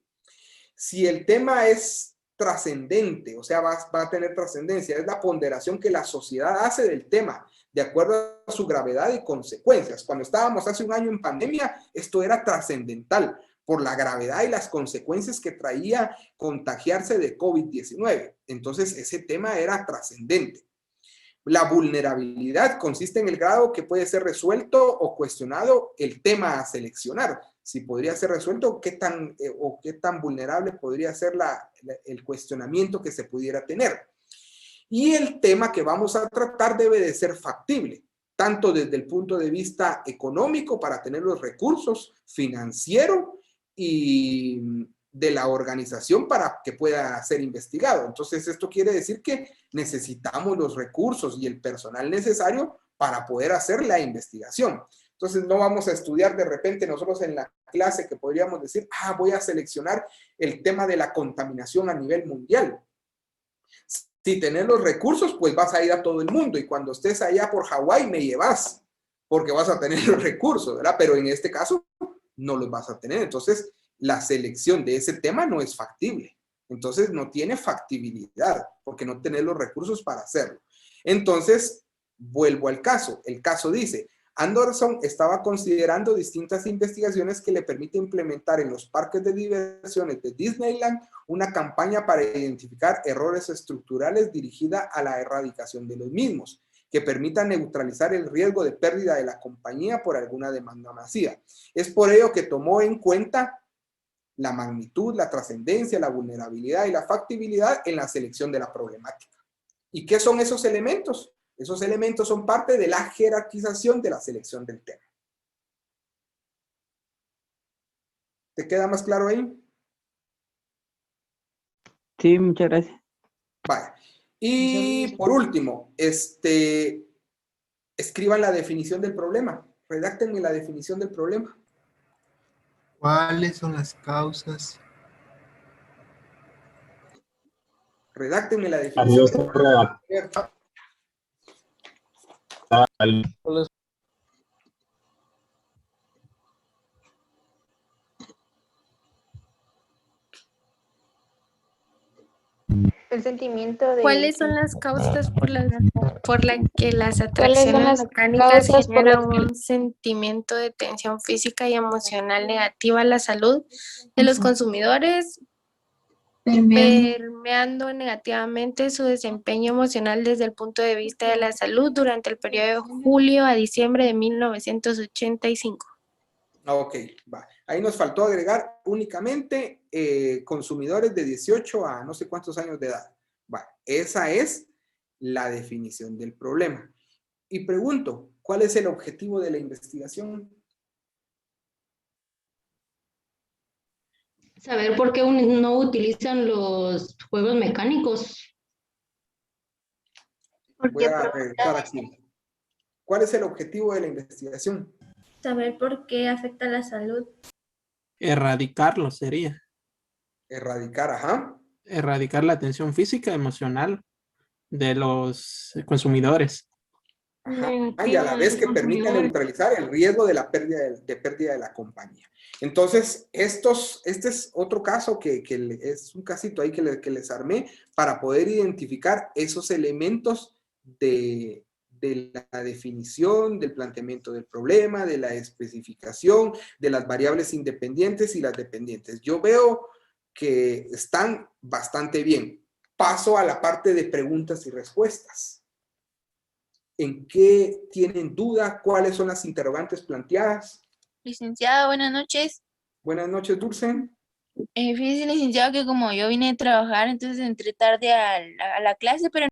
Si el tema es trascendente, o sea, va a tener trascendencia, es la ponderación que la sociedad hace del tema, de acuerdo a su gravedad y consecuencias. Cuando estábamos hace un año en pandemia, esto era trascendental por la gravedad y las consecuencias que traía contagiarse de COVID-19. Entonces, ese tema era trascendente. La vulnerabilidad consiste en el grado que puede ser resuelto o cuestionado el tema a seleccionar. Si podría ser resuelto, qué tan vulnerable podría ser el cuestionamiento que se pudiera tener. Y el tema que vamos a tratar debe de ser factible, tanto desde el punto de vista económico para tener los recursos, financiero y de la organización para que pueda ser investigado. Entonces, esto quiere decir que necesitamos los recursos y el personal necesario para poder hacer la investigación. Entonces, no vamos a estudiar de repente nosotros en la clase que podríamos decir, voy a seleccionar el tema de la contaminación a nivel mundial. Si tenés los recursos, pues vas a ir a todo el mundo y cuando estés allá por Hawái me llevas, porque vas a tener los recursos, ¿verdad? Pero en este caso no los vas a tener. Entonces, la selección de ese tema no es factible. Entonces, no tiene factibilidad porque no tenés los recursos para hacerlo. Entonces, vuelvo al caso. El caso dice, Anderson estaba considerando distintas investigaciones que le permiten implementar en los parques de diversiones de Disneyland una campaña para identificar errores estructurales dirigida a la erradicación de los mismos, que permita neutralizar el riesgo de pérdida de la compañía por alguna demanda masiva. Es por ello que tomó en cuenta la magnitud, la trascendencia, la vulnerabilidad y la factibilidad en la selección de la problemática. ¿Y qué son esos elementos? Esos elementos son parte de la jerarquización de la selección del tema. ¿Te queda más claro ahí? Sí, muchas gracias. Vale. Y por último, escriban la definición del problema. Redáctenme la definición del problema. ¿Cuáles son las causas? Redáctenme la definición del problema. El sentimiento de... ¿Cuáles son las causas por las que las atracciones mecánicas generan un sentimiento de tensión física y emocional negativa a la salud de los consumidores, permeando negativamente su desempeño emocional desde el punto de vista de la salud durante el periodo de julio a diciembre de 1985? Ok, va. Ahí nos faltó agregar únicamente consumidores de 18 a no sé cuántos años de edad. Va, esa es la definición del problema. Y pregunto, ¿cuál es el objetivo de la investigación? Saber por qué no utilizan los juegos mecánicos. Voy a regresar aquí. ¿Cuál es el objetivo de la investigación? Saber por qué afecta la salud. Erradicarlo sería. Erradicar, ajá. Erradicar la tensión física, emocional de los consumidores. Ajá. Y a la vez que permita neutralizar el riesgo de la pérdida de la compañía. Entonces, este es otro caso que es un casito ahí que les armé para poder identificar esos elementos de la definición, del planteamiento del problema, de la especificación, de las variables independientes y las dependientes. Yo veo que están bastante bien. Paso a la parte de preguntas y respuestas. ¿En qué tienen duda? ¿Cuáles son las interrogantes planteadas? Licenciado, buenas noches. Buenas noches, Dulce. Fíjese, licenciado, que como yo vine a trabajar, entonces entré tarde a la clase, pero